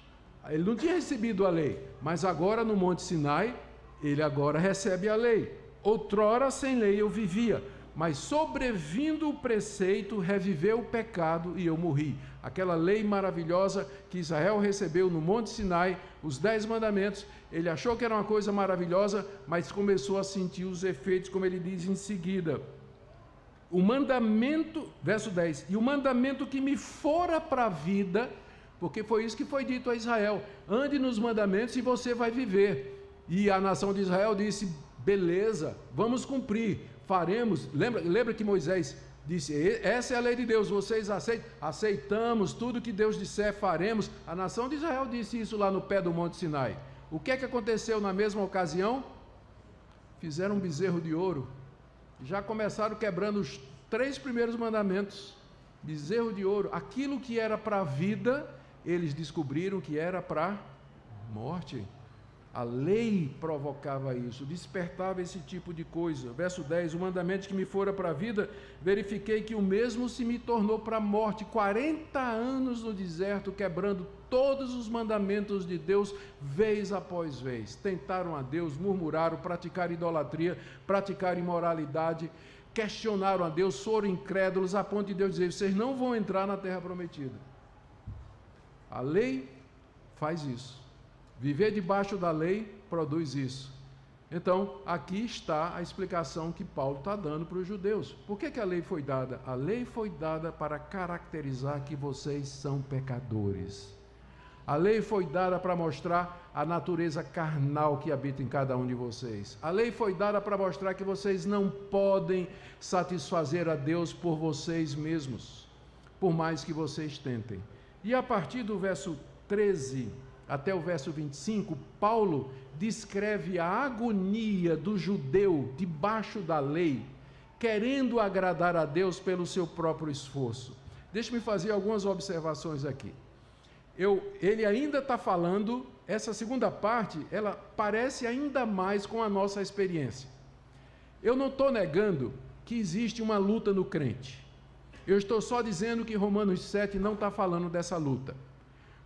ele não tinha recebido a lei, mas agora no Monte Sinai, ele agora recebe a lei. Outrora sem lei eu vivia, mas sobrevindo o preceito, reviveu o pecado e eu morri. Aquela lei maravilhosa que Israel recebeu no Monte Sinai, os 10 mandamentos, ele achou que era uma coisa maravilhosa, mas começou a sentir os efeitos, como ele diz em seguida. O mandamento, verso 10, e o mandamento que me fora para a vida, porque foi isso que foi dito a Israel, ande nos mandamentos e você vai viver. E a nação de Israel disse, beleza, vamos cumprir, faremos. Lembra que Moisés disse, essa é a lei de Deus, vocês aceitamos tudo que Deus disser, faremos. A nação de Israel disse isso lá no pé do Monte Sinai. O que aconteceu na mesma ocasião? Fizeram um bezerro de ouro. Já começaram quebrando os 3 primeiros mandamentos, bezerro de ouro, aquilo que era para a vida, eles descobriram que era para morte. A lei provocava isso, despertava esse tipo de coisa. Verso 10, o mandamento que me fora para a vida, verifiquei que o mesmo se me tornou para a morte. 40 anos no deserto, quebrando todos os mandamentos de Deus, vez após vez. Tentaram a Deus, murmuraram, praticaram idolatria, praticaram imoralidade, questionaram a Deus, foram incrédulos, a ponto de Deus dizer, vocês não vão entrar na terra prometida. A lei faz isso. Viver debaixo da lei produz isso. Então, aqui está a explicação que Paulo está dando para os judeus. Por que a lei foi dada? A lei foi dada para caracterizar que vocês são pecadores. A lei foi dada para mostrar a natureza carnal que habita em cada um de vocês. A lei foi dada para mostrar que vocês não podem satisfazer a Deus por vocês mesmos, por mais que vocês tentem. E a partir do verso 13 até o verso 25, Paulo descreve a agonia do judeu debaixo da lei, querendo agradar a Deus pelo seu próprio esforço. Deixe-me fazer algumas observações aqui. Ele ainda está falando, essa segunda parte, ela parece ainda mais com a nossa experiência. Eu não estou negando que existe uma luta no crente. Eu estou só dizendo que Romanos 7 não está falando dessa luta.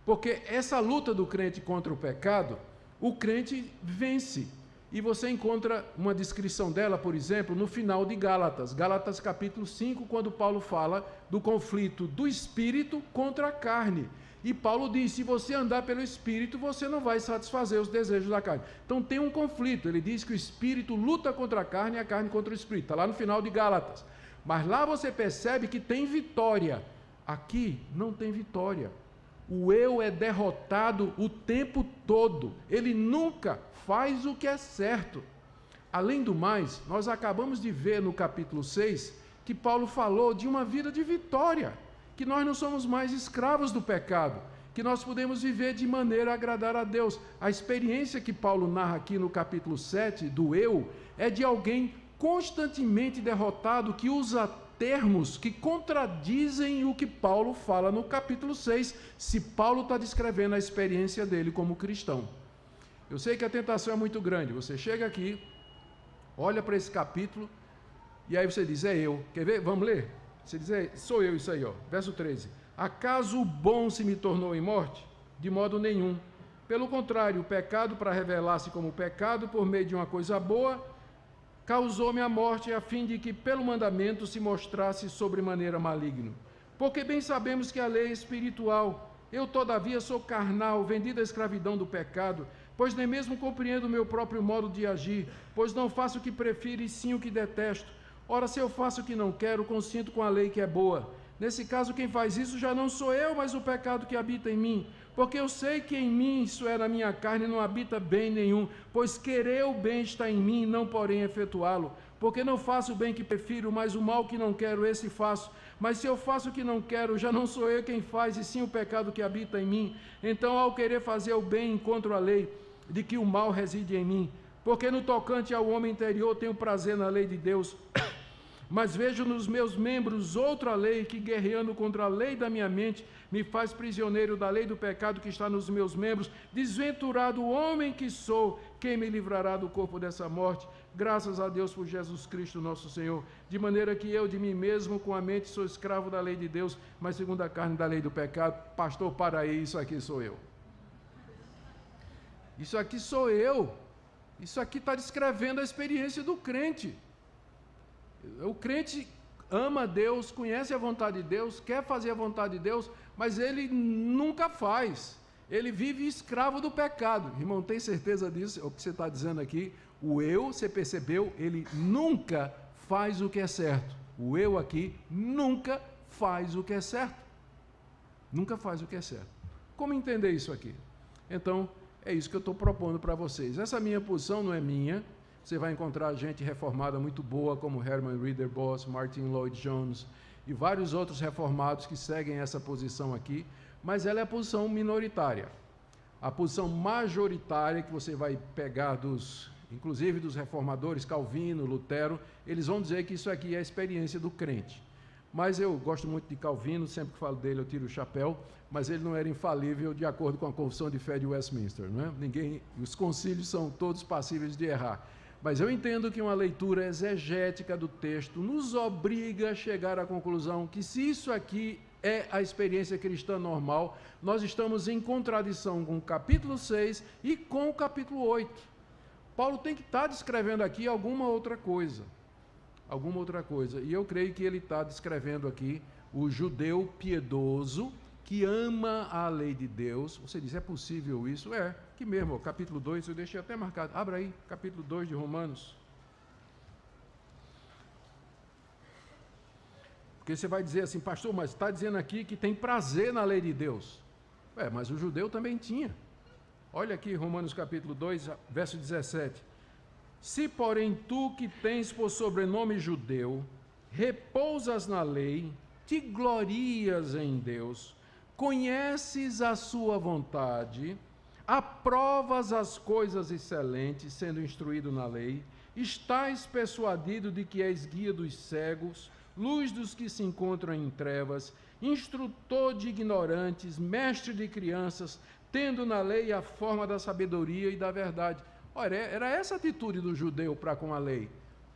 Porque essa luta do crente contra o pecado, o crente vence. E você encontra uma descrição dela, por exemplo, no final de Gálatas. Gálatas capítulo 5, quando Paulo fala do conflito do espírito contra a carne. E Paulo diz, se você andar pelo espírito, você não vai satisfazer os desejos da carne. Então tem um conflito. Ele diz que o espírito luta contra a carne e a carne contra o espírito. Está lá no final de Gálatas. Mas lá você percebe que tem vitória. Aqui não tem vitória. O eu é derrotado o tempo todo. Ele nunca faz o que é certo. Além do mais, nós acabamos de ver no capítulo 6 que Paulo falou de uma vida de vitória, que nós não somos mais escravos do pecado, que nós podemos viver de maneira a agradar a Deus. A experiência que Paulo narra aqui no capítulo 7 do eu é de alguém constantemente derrotado que usa termos que contradizem o que Paulo fala no capítulo 6, se Paulo está descrevendo a experiência dele como cristão. Eu sei que a tentação é muito grande. Você chega aqui, olha para esse capítulo, e aí você diz, é eu. Quer ver? Vamos ler? Você diz, sou eu isso aí, ó. Verso 13. Acaso o bom se me tornou em morte? De modo nenhum. Pelo contrário, o pecado, para revelar-se como pecado por meio de uma coisa boa, causou-me a morte, a fim de que pelo mandamento se mostrasse sobremaneira maligno. Porque bem sabemos que a lei é espiritual. Eu, todavia, sou carnal, vendido à escravidão do pecado, pois nem mesmo compreendo o meu próprio modo de agir, pois não faço o que prefiro e sim o que detesto. Ora, se eu faço o que não quero, consinto com a lei que é boa. Nesse caso, quem faz isso já não sou eu, mas o pecado que habita em mim. Porque eu sei que em mim, isso é, na minha carne, não habita bem nenhum, pois querer o bem está em mim, não porém efetuá-lo. Porque não faço o bem que prefiro, mas o mal que não quero, esse faço. Mas se eu faço o que não quero, já não sou eu quem faz, e sim o pecado que habita em mim. Então, ao querer fazer o bem, encontro a lei, de que o mal reside em mim. Porque no tocante ao homem interior, tenho prazer na lei de Deus, mas vejo nos meus membros outra lei que, guerreando contra a lei da minha mente, me faz prisioneiro da lei do pecado que está nos meus membros. Desventurado homem que sou, quem me livrará do corpo dessa morte? Graças a Deus por Jesus Cristo nosso Senhor. De maneira que eu de mim mesmo com a mente sou escravo da lei de Deus, mas segundo a carne da lei do pecado. Pastor, para aí, isso aqui sou eu. Isso aqui sou eu. Isso aqui está descrevendo a experiência do crente. O crente ama Deus, conhece a vontade de Deus, quer fazer a vontade de Deus, mas ele nunca faz. Ele vive escravo do pecado. Irmão, tem certeza disso? É o que você está dizendo aqui. O eu, você percebeu, ele nunca faz o que é certo. O eu aqui nunca faz o que é certo. Nunca faz o que é certo. Como entender isso aqui? Então, é isso que eu estou propondo para vocês. Essa minha posição não é minha. Você vai encontrar gente reformada muito boa, como Herman Ridderboss, Martin Lloyd Jones e vários outros reformados que seguem essa posição aqui, mas ela é a posição minoritária. A posição majoritária que você vai pegar inclusive dos reformadores, Calvino, Lutero, eles vão dizer que isso aqui é a experiência do crente. Mas eu gosto muito de Calvino, sempre que falo dele eu tiro o chapéu, mas ele não era infalível de acordo com a Confissão de Fé de Westminster, não é? Os concílios são todos passíveis de errar. Mas eu entendo que uma leitura exegética do texto nos obriga a chegar à conclusão que se isso aqui é a experiência cristã normal, nós estamos em contradição com o capítulo 6 e com o capítulo 8. Paulo tem que estar descrevendo aqui alguma outra coisa. E eu creio que ele está descrevendo aqui o judeu piedoso que ama a lei de Deus. Você diz, é possível isso? É, aqui mesmo, capítulo 2, eu deixei até marcado. Abra aí, capítulo 2 de Romanos. Porque você vai dizer assim, pastor, mas está dizendo aqui que tem prazer na lei de Deus. Mas o judeu também tinha. Olha aqui, Romanos capítulo 2, verso 17. Se, porém, tu que tens por sobrenome judeu, repousas na lei, te glorias em Deus, conheces a sua vontade, aprovas as coisas excelentes, sendo instruído na lei, estás persuadido de que és guia dos cegos, luz dos que se encontram em trevas, instrutor de ignorantes, mestre de crianças, tendo na lei a forma da sabedoria e da verdade. Olha, era essa a atitude do judeu para com a lei.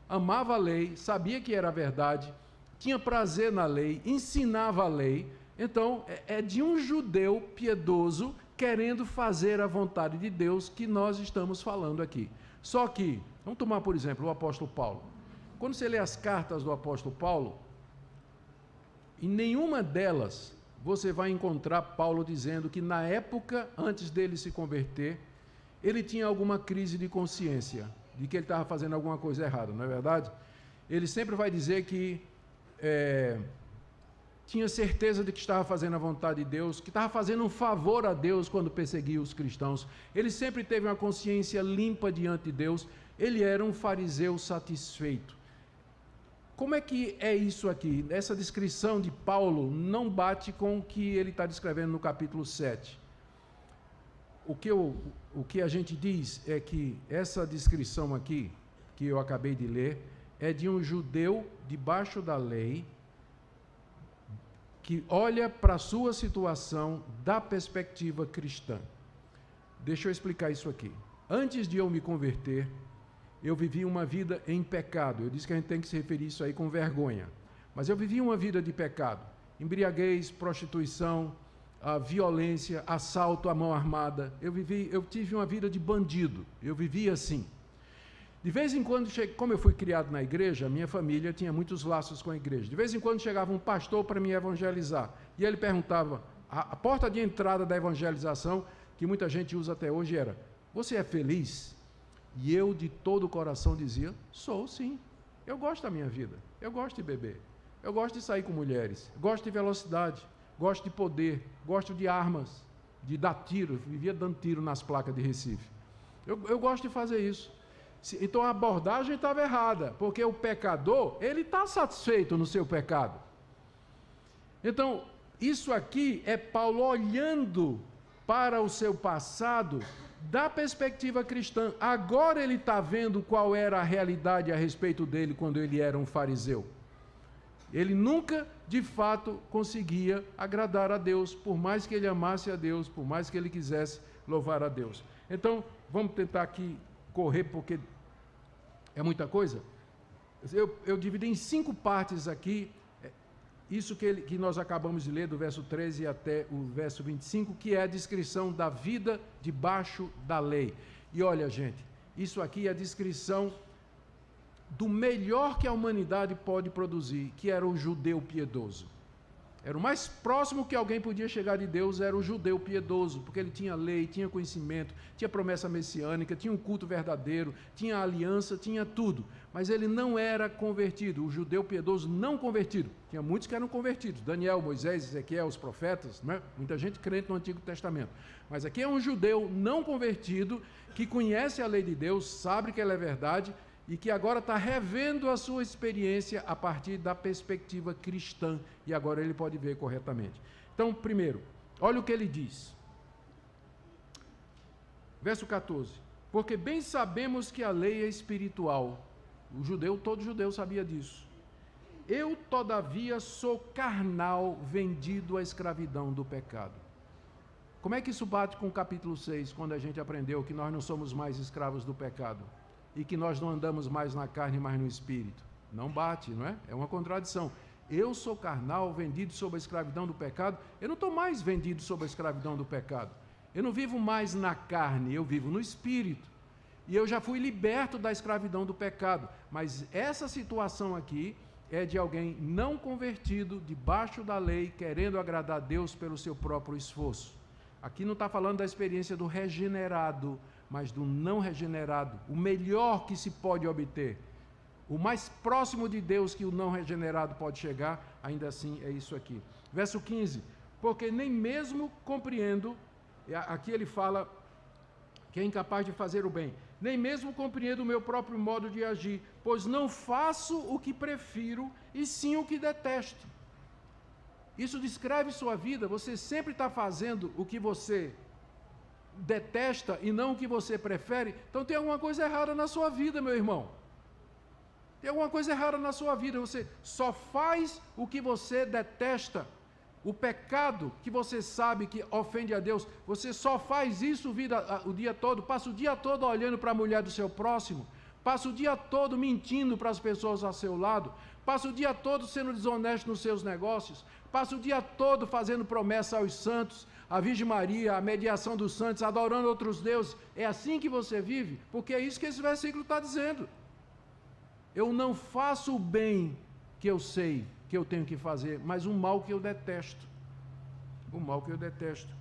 Amava a lei, sabia que era verdade, tinha prazer na lei, ensinava a lei. Então, é de um judeu piedoso querendo fazer a vontade de Deus que nós estamos falando aqui. Só que, vamos tomar por exemplo o apóstolo Paulo. Quando você lê as cartas do apóstolo Paulo, em nenhuma delas você vai encontrar Paulo dizendo que na época, antes dele se converter, ele tinha alguma crise de consciência, de que ele estava fazendo alguma coisa errada, não é verdade? Ele sempre vai dizer que tinha certeza de que estava fazendo a vontade de Deus, que estava fazendo um favor a Deus quando perseguia os cristãos. Ele sempre teve uma consciência limpa diante de Deus. Ele era um fariseu satisfeito. Como é que é isso aqui? Essa descrição de Paulo não bate com o que ele está descrevendo no capítulo 7. O que a gente diz é que essa descrição aqui, que eu acabei de ler, é de um judeu debaixo da lei, que olha para a sua situação da perspectiva cristã. Deixa eu explicar isso aqui. Antes de eu me converter, eu vivi uma vida em pecado. Eu disse que a gente tem que se referir isso aí com vergonha. Mas eu vivi uma vida de pecado. Embriaguez, prostituição, violência, assalto à mão armada. Eu tive uma vida de bandido. Eu vivia assim. De vez em quando, como eu fui criado na igreja, minha família tinha muitos laços com a igreja. De vez em quando chegava um pastor para me evangelizar. E ele perguntava, a porta de entrada da evangelização, que muita gente usa até hoje, era, você é feliz? E eu, de todo o coração, dizia, sou sim. Eu gosto da minha vida. Eu gosto de beber. Eu gosto de sair com mulheres. Gosto de velocidade. Gosto de poder. Gosto de armas. De dar tiro. Vivia dando tiro nas placas de Recife. Eu gosto de fazer isso. Então a abordagem estava errada, porque o pecador, ele está satisfeito no seu pecado. Então, isso aqui é Paulo olhando para o seu passado da perspectiva cristã. Agora ele está vendo qual era a realidade a respeito dele quando ele era um fariseu. Ele nunca, de fato, conseguia agradar a Deus, por mais que ele amasse a Deus, por mais que ele quisesse louvar a Deus. Então, vamos tentar aqui correr, porque é muita coisa. Eu dividi em 5 partes aqui, isso que nós acabamos de ler, do verso 13 até o verso 25, que é a descrição da vida debaixo da lei. E olha, gente, isso aqui é a descrição do melhor que a humanidade pode produzir, que era o judeu piedoso. Era o mais próximo que alguém podia chegar de Deus, era o judeu piedoso, porque ele tinha lei, tinha conhecimento, tinha promessa messiânica, tinha um culto verdadeiro, tinha aliança, tinha tudo. Mas ele não era convertido, o judeu piedoso não convertido. Tinha muitos que eram convertidos, Daniel, Moisés, Ezequiel, os profetas, né? Muita gente crente no Antigo Testamento. Mas aqui é um judeu não convertido, que conhece a lei de Deus, sabe que ela é verdade, e que agora está revendo a sua experiência a partir da perspectiva cristã, e agora ele pode ver corretamente. Então, primeiro, olha o que ele diz. Verso 14. Porque bem sabemos que a lei é espiritual. Todo judeu sabia disso. Eu, todavia, sou carnal, vendido à escravidão do pecado. Como é que isso bate com o capítulo 6, quando a gente aprendeu que nós não somos mais escravos do pecado? E que nós não andamos mais na carne, mas no espírito? Não bate, não é? É uma contradição. Eu sou carnal, vendido sob a escravidão do pecado. Eu não estou mais vendido sob a escravidão do pecado. Eu não vivo mais na carne, eu vivo no espírito. E eu já fui liberto da escravidão do pecado. Mas essa situação aqui é de alguém não convertido, debaixo da lei, querendo agradar a Deus pelo seu próprio esforço. Aqui não está falando da experiência do regenerado, mas do não regenerado, o melhor que se pode obter. O mais próximo de Deus que o não regenerado pode chegar, ainda assim é isso aqui. Verso 15, porque nem mesmo compreendo, aqui ele fala que é incapaz de fazer o bem, nem mesmo compreendo o meu próprio modo de agir, pois não faço o que prefiro, e sim o que detesto. Isso descreve sua vida, você sempre está fazendo o que você detesta e não o que você prefere, então tem alguma coisa errada na sua vida, meu irmão. Tem alguma coisa errada na sua vida, você só faz o que você detesta. O pecado que você sabe que ofende a Deus, você só faz isso o dia todo, passa o dia todo olhando para a mulher do seu próximo, passa o dia todo mentindo para as pessoas ao seu lado, passa o dia todo sendo desonesto nos seus negócios, passa o dia todo fazendo promessa aos santos, à Virgem Maria, à mediação dos santos, adorando outros deuses. É assim que você vive? Porque é isso que esse versículo está dizendo. Eu não faço o bem que eu sei que eu tenho que fazer, mas o mal que eu detesto. O mal que eu detesto.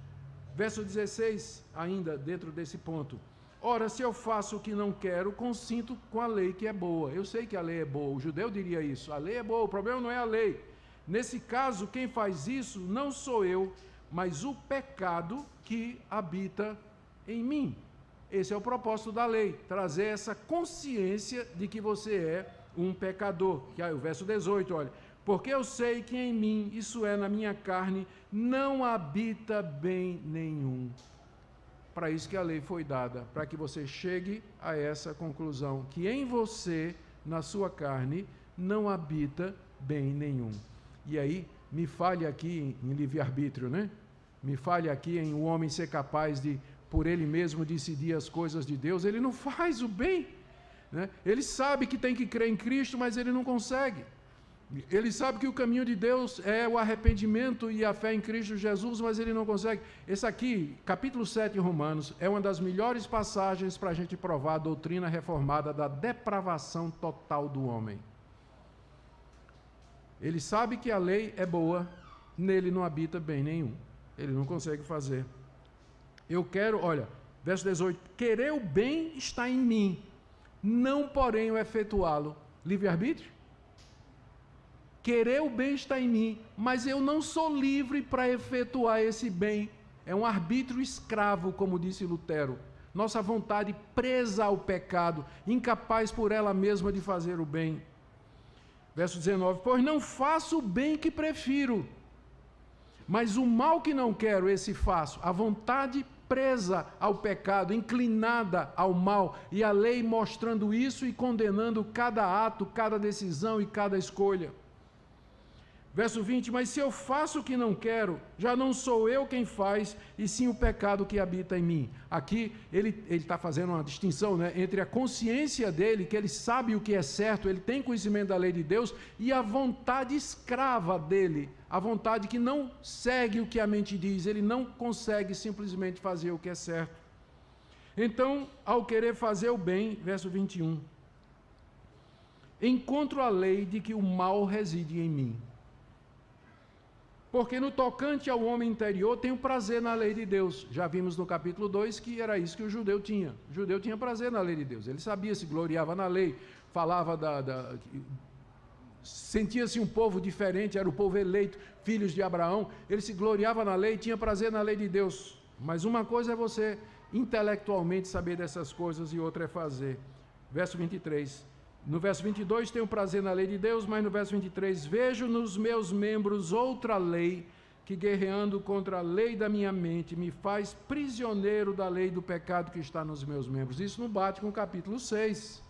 Verso 16, ainda dentro desse ponto. Ora, se eu faço o que não quero, consinto com a lei que é boa. Eu sei que a lei é boa, o judeu diria isso. A lei é boa, o problema não é a lei. Nesse caso, quem faz isso não sou eu, mas o pecado que habita em mim. Esse é o propósito da lei, trazer essa consciência de que você é um pecador. Que aí o verso 18, olha. Porque eu sei que em mim, isso é, na minha carne, não habita bem nenhum. Para isso que a lei foi dada, para que você chegue a essa conclusão, que em você, na sua carne, não habita bem nenhum. E aí, me fale aqui em livre-arbítrio, né? Me fale aqui em o homem ser capaz de, por ele mesmo, decidir as coisas de Deus. Ele não faz o bem, né? Ele sabe que tem que crer em Cristo, mas ele não consegue. Ele sabe que o caminho de Deus é o arrependimento e a fé em Cristo Jesus, mas ele não consegue. Esse aqui, capítulo 7 de Romanos, é uma das melhores passagens para a gente provar a doutrina reformada da depravação total do homem. Ele sabe que a lei é boa, nele não habita bem nenhum. Ele não consegue fazer. Eu quero, olha, verso 18, querer o bem está em mim, não porém o efetuá-lo. Livre-arbítrio? Querer o bem está em mim, mas eu não sou livre para efetuar esse bem. É um arbítrio escravo, como disse Lutero. Nossa vontade presa ao pecado, incapaz por ela mesma de fazer o bem. Verso 19, pois não faço o bem que prefiro, mas o mal que não quero, esse faço. A vontade presa ao pecado, inclinada ao mal, e a lei mostrando isso e condenando cada ato, cada decisão e cada escolha. Verso 20, mas se eu faço o que não quero, já não sou eu quem faz, e sim o pecado que habita em mim. Aqui ele está fazendo uma distinção, né, entre a consciência dele, que ele sabe o que é certo, ele tem conhecimento da lei de Deus, e a vontade escrava dele, a vontade que não segue o que a mente diz, ele não consegue simplesmente fazer o que é certo. Então, ao querer fazer o bem, verso 21, encontro a lei de que o mal reside em mim. Porque no tocante ao homem interior tem um prazer na lei de Deus. Já vimos no capítulo 2 que era isso que o judeu tinha. O judeu tinha prazer na lei de Deus. Ele sabia, se gloriava na lei, falava sentia-se um povo diferente, era o povo eleito, filhos de Abraão. Ele se gloriava na lei, tinha prazer na lei de Deus. Mas uma coisa é você intelectualmente saber dessas coisas e outra é fazer. Verso 23. No verso 22 tem o prazer na lei de Deus, mas no verso 23, vejo nos meus membros outra lei, que guerreando contra a lei da minha mente, me faz prisioneiro da lei do pecado que está nos meus membros. Isso não bate com o capítulo 6.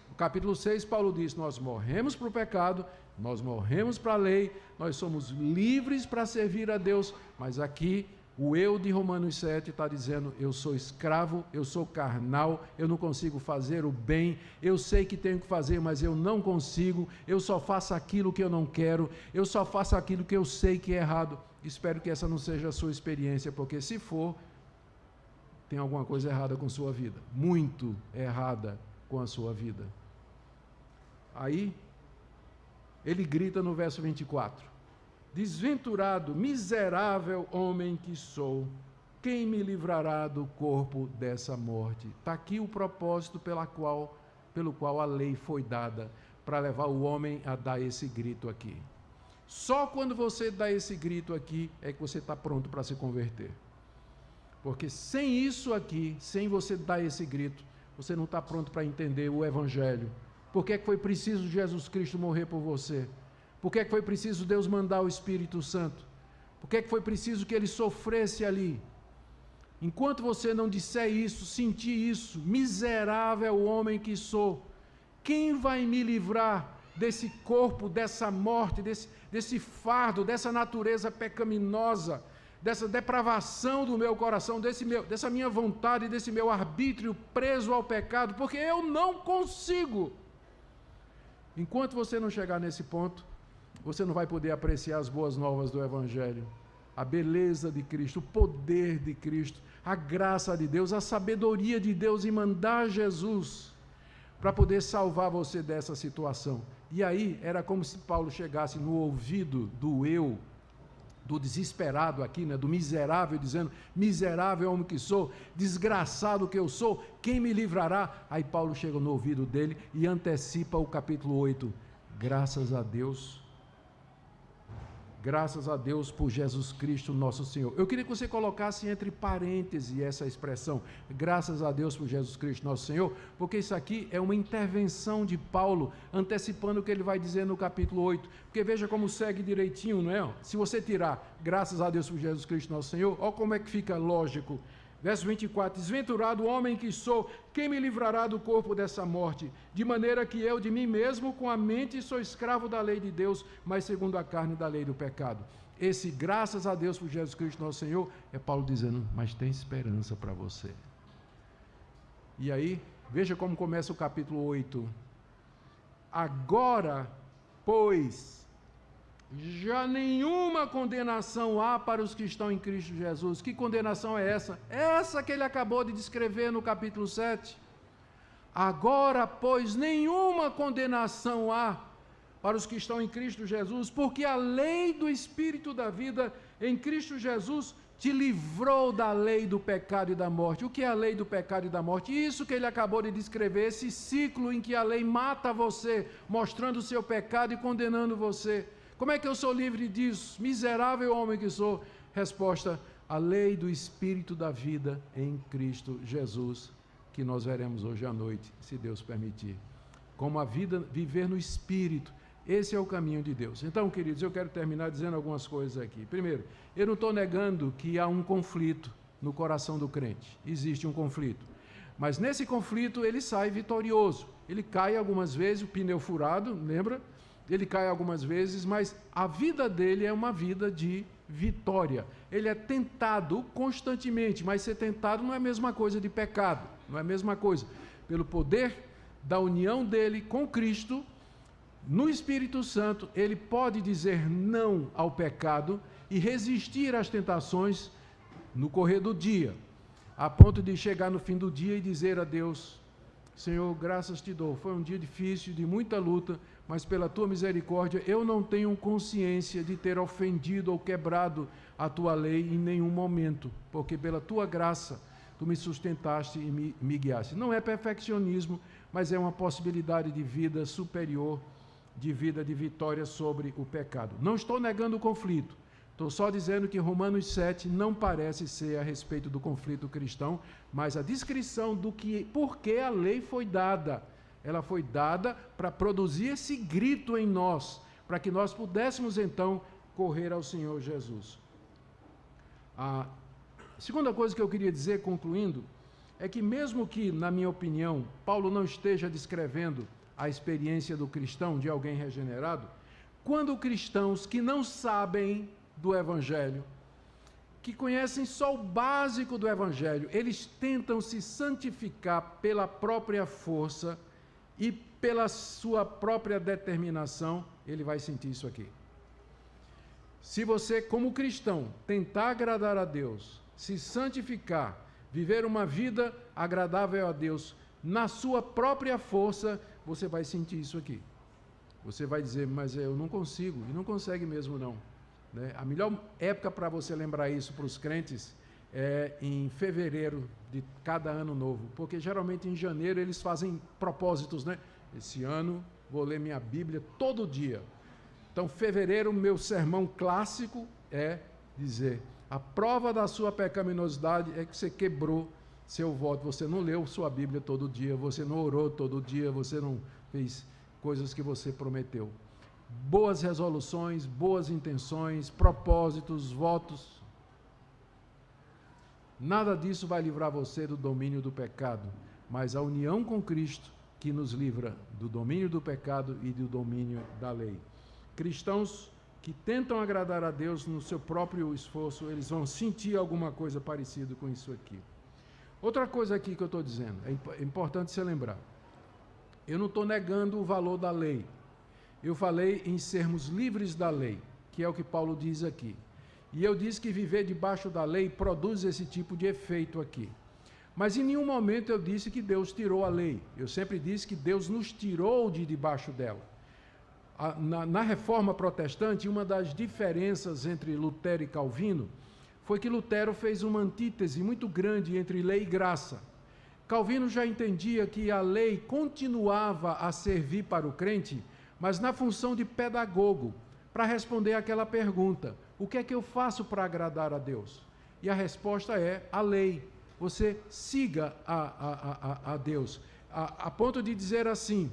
No capítulo 6, Paulo diz, nós morremos para o pecado, nós morremos para a lei, nós somos livres para servir a Deus, mas aqui o eu de Romanos 7 está dizendo, eu sou escravo, eu sou carnal, eu não consigo fazer o bem, eu sei que tenho que fazer, mas eu não consigo, eu só faço aquilo que eu não quero, eu só faço aquilo que eu sei que é errado. Espero que essa não seja a sua experiência, porque se for, tem alguma coisa errada com a sua vida, muito errada com a sua vida. Aí, ele grita no verso 24: desventurado, miserável homem que sou, quem me livrará do corpo dessa morte? Está aqui o propósito pelo qual a lei foi dada, para levar o homem a dar esse grito aqui. Só quando você dá esse grito aqui, é que você está pronto para se converter. Porque sem isso aqui, sem você dar esse grito, você não está pronto para entender o Evangelho. Por que é que foi preciso Jesus Cristo morrer por você? Por que é que foi preciso Deus mandar o Espírito Santo? Por que é que foi preciso que ele sofresse ali? Enquanto você não disser isso, sentir isso, miserável homem que sou, quem vai me livrar desse corpo, dessa morte, desse fardo, dessa natureza pecaminosa, dessa depravação do meu coração, dessa minha vontade, desse meu arbítrio preso ao pecado, porque eu não consigo. Enquanto você não chegar nesse ponto, você não vai poder apreciar as boas novas do Evangelho, a beleza de Cristo, o poder de Cristo, a graça de Deus, a sabedoria de Deus em mandar Jesus para poder salvar você dessa situação. E aí era como se Paulo chegasse no ouvido do eu, do desesperado aqui, né, do miserável, dizendo: miserável homem que sou, desgraçado que eu sou, quem me livrará? Aí Paulo chega no ouvido dele e antecipa o capítulo 8, graças a Deus por Jesus Cristo nosso Senhor. Eu queria que você colocasse entre parênteses essa expressão, graças a Deus por Jesus Cristo nosso Senhor, porque isso aqui é uma intervenção de Paulo, antecipando o que ele vai dizer no capítulo 8, porque veja como segue direitinho, não é? Se você tirar graças a Deus por Jesus Cristo nosso Senhor, olha como é que fica lógico. Verso 24, desventurado homem que sou, quem me livrará do corpo dessa morte? De maneira que eu de mim mesmo com a mente sou escravo da lei de Deus, mas segundo a carne da lei do pecado. Esse graças a Deus por Jesus Cristo nosso Senhor, é Paulo dizendo, mas tem esperança para você. E aí, veja como começa o capítulo 8. Agora, pois, já nenhuma condenação há para os que estão em Cristo Jesus. Que condenação é essa? Essa que ele acabou de descrever no capítulo 7. Agora, pois, nenhuma condenação há para os que estão em Cristo Jesus, porque a lei do Espírito da vida em Cristo Jesus te livrou da lei do pecado e da morte. O que é a lei do pecado e da morte? Isso que ele acabou de descrever, esse ciclo em que a lei mata você, mostrando o seu pecado e condenando você. Como é que eu sou livre disso? Miserável homem que sou. Resposta, a lei do Espírito da vida em Cristo Jesus, que nós veremos hoje à noite, se Deus permitir. Como a vida, viver no Espírito, esse é o caminho de Deus. Então, queridos, eu quero terminar dizendo algumas coisas aqui. Primeiro, eu não estou negando que há um conflito no coração do crente. Existe um conflito. Mas nesse conflito ele sai vitorioso. Ele cai algumas vezes, o pneu furado, lembra? Ele cai algumas vezes, mas a vida dele é uma vida de vitória. Ele é tentado constantemente, mas ser tentado não é a mesma coisa de pecado, não é a mesma coisa. Pelo poder da união dele com Cristo, no Espírito Santo, ele pode dizer não ao pecado e resistir às tentações no correr do dia, a ponto de chegar no fim do dia e dizer a Deus: Senhor, graças te dou, foi um dia difícil, de muita luta, mas pela tua misericórdia eu não tenho consciência de ter ofendido ou quebrado a tua lei em nenhum momento, porque pela tua graça tu me sustentaste e me guiaste. Não é perfeccionismo, mas é uma possibilidade de vida superior, de vida de vitória sobre o pecado. Não estou negando o conflito, estou só dizendo que Romanos 7 não parece ser a respeito do conflito cristão, mas a descrição do que, por que a lei foi dada. Ela foi dada para produzir esse grito em nós, para que nós pudéssemos então correr ao Senhor Jesus. A segunda coisa que eu queria dizer, concluindo, é que mesmo que, na minha opinião, Paulo não esteja descrevendo a experiência do cristão, de alguém regenerado, quando cristãos que não sabem do Evangelho, que conhecem só o básico do Evangelho, eles tentam se santificar pela própria força e pela sua própria determinação, ele vai sentir isso aqui. Se você, como cristão, tentar agradar a Deus, se santificar, viver uma vida agradável a Deus, na sua própria força, você vai sentir isso aqui. Você vai dizer, mas eu não consigo, e não consegue mesmo não. Né? A melhor época para você lembrar isso para os crentes é em fevereiro de cada ano novo, porque geralmente em janeiro eles fazem propósitos, né? Esse ano vou ler minha Bíblia todo dia. Então, fevereiro, meu sermão clássico é dizer, a prova da sua pecaminosidade é que você quebrou seu voto, você não leu sua Bíblia todo dia, você não orou todo dia, você não fez coisas que você prometeu. Boas resoluções, boas intenções, propósitos, votos, nada disso vai livrar você do domínio do pecado, mas a união com Cristo que nos livra do domínio do pecado e do domínio da lei. Cristãos que tentam agradar a Deus no seu próprio esforço, eles vão sentir alguma coisa parecida com isso aqui. Outra coisa aqui que eu estou dizendo, é importante você lembrar. Eu não estou negando o valor da lei. Eu falei em sermos livres da lei, que é o que Paulo diz aqui. E eu disse que viver debaixo da lei produz esse tipo de efeito aqui. Mas em nenhum momento eu disse que Deus tirou a lei. Eu sempre disse que Deus nos tirou de debaixo dela. Na Reforma Protestante, uma das diferenças entre Lutero e Calvino foi que Lutero fez uma antítese muito grande entre lei e graça. Calvino já entendia que a lei continuava a servir para o crente, mas na função de pedagogo, para responder àquela pergunta, o que é que eu faço para agradar a Deus? E a resposta é a lei. Você siga a Deus, a ponto de dizer assim,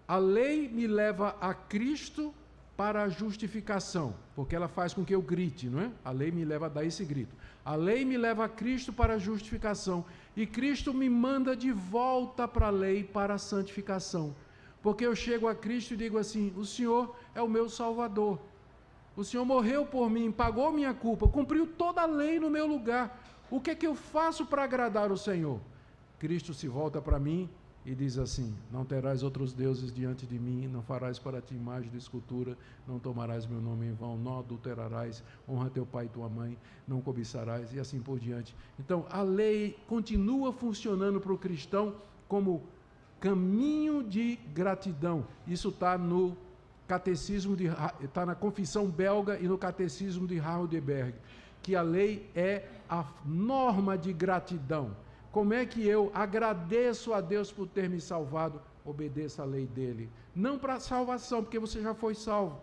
a lei me leva a Cristo para a justificação, porque ela faz com que eu grite, não é? A lei me leva a dar esse grito. A lei me leva a Cristo para a justificação, e Cristo me manda de volta para a lei, para a santificação. Porque eu chego a Cristo e digo assim, o Senhor é o meu Salvador. O Senhor morreu por mim, pagou minha culpa, cumpriu toda a lei no meu lugar. O que é que eu faço para agradar o Senhor? Cristo se volta para mim e diz assim, não terás outros deuses diante de mim, não farás para ti imagem de escultura, não tomarás meu nome em vão, não adulterarás, honra teu pai e tua mãe, não cobiçarás, e assim por diante. Então, a lei continua funcionando para o cristão como caminho de gratidão. Isso está no catecismo, está na Confissão Belga e no catecismo de Heidelberg, que a lei é a norma de gratidão. Como é que eu agradeço a Deus por ter me salvado? Obedeça a lei dele. Não para a salvação, porque você já foi salvo.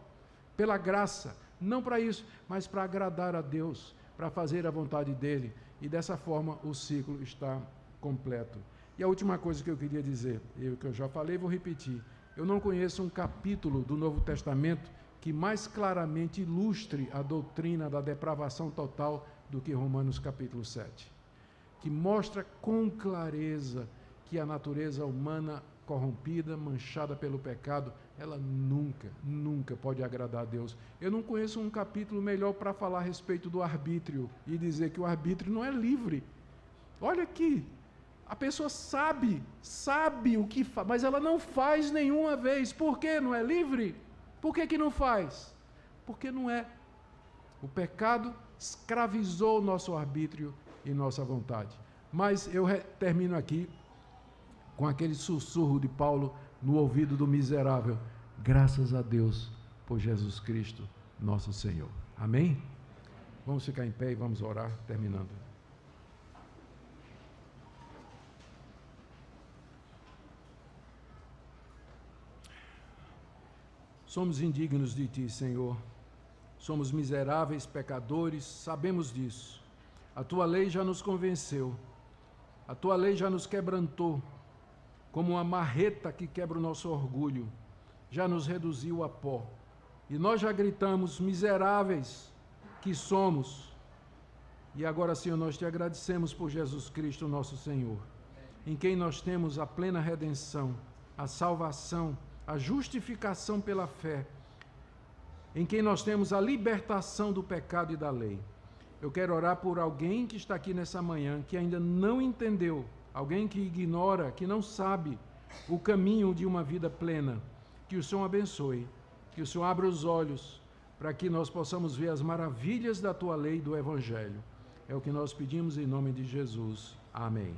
Pela graça. Não para isso, mas para agradar a Deus, para fazer a vontade dele. E dessa forma o ciclo está completo. E a última coisa que eu queria dizer, que eu já falei, vou repetir. Eu não conheço um capítulo do Novo Testamento que mais claramente ilustre a doutrina da depravação total do que Romanos capítulo 7. Que mostra com clareza que a natureza humana corrompida, manchada pelo pecado, ela nunca pode agradar a Deus. Eu não conheço um capítulo melhor para falar a respeito do arbítrio e dizer que o arbítrio não é livre. Olha aqui, a pessoa sabe o que faz, mas ela não faz nenhuma vez. Por que não é livre? Por que não faz? Porque não é. O pecado escravizou o nosso arbítrio e nossa vontade. Mas eu termino aqui com aquele sussurro de Paulo no ouvido do miserável. Graças a Deus por Jesus Cristo, nosso Senhor. Amém? Vamos ficar em pé e vamos orar, terminando. Somos indignos de Ti, Senhor. Somos miseráveis pecadores, sabemos disso. A Tua lei já nos convenceu. A Tua lei já nos quebrantou, como uma marreta que quebra o nosso orgulho. Já nos reduziu a pó. E nós já gritamos, miseráveis que somos. E agora, Senhor, nós Te agradecemos por Jesus Cristo, nosso Senhor, em quem nós temos a plena redenção, a salvação, a justificação pela fé, em quem nós temos a libertação do pecado e da lei. Eu quero orar por alguém que está aqui nessa manhã, que ainda não entendeu, alguém que ignora, que não sabe o caminho de uma vida plena. Que o Senhor abençoe, que o Senhor abra os olhos, para que nós possamos ver as maravilhas da Tua lei e do Evangelho. É o que nós pedimos em nome de Jesus. Amém.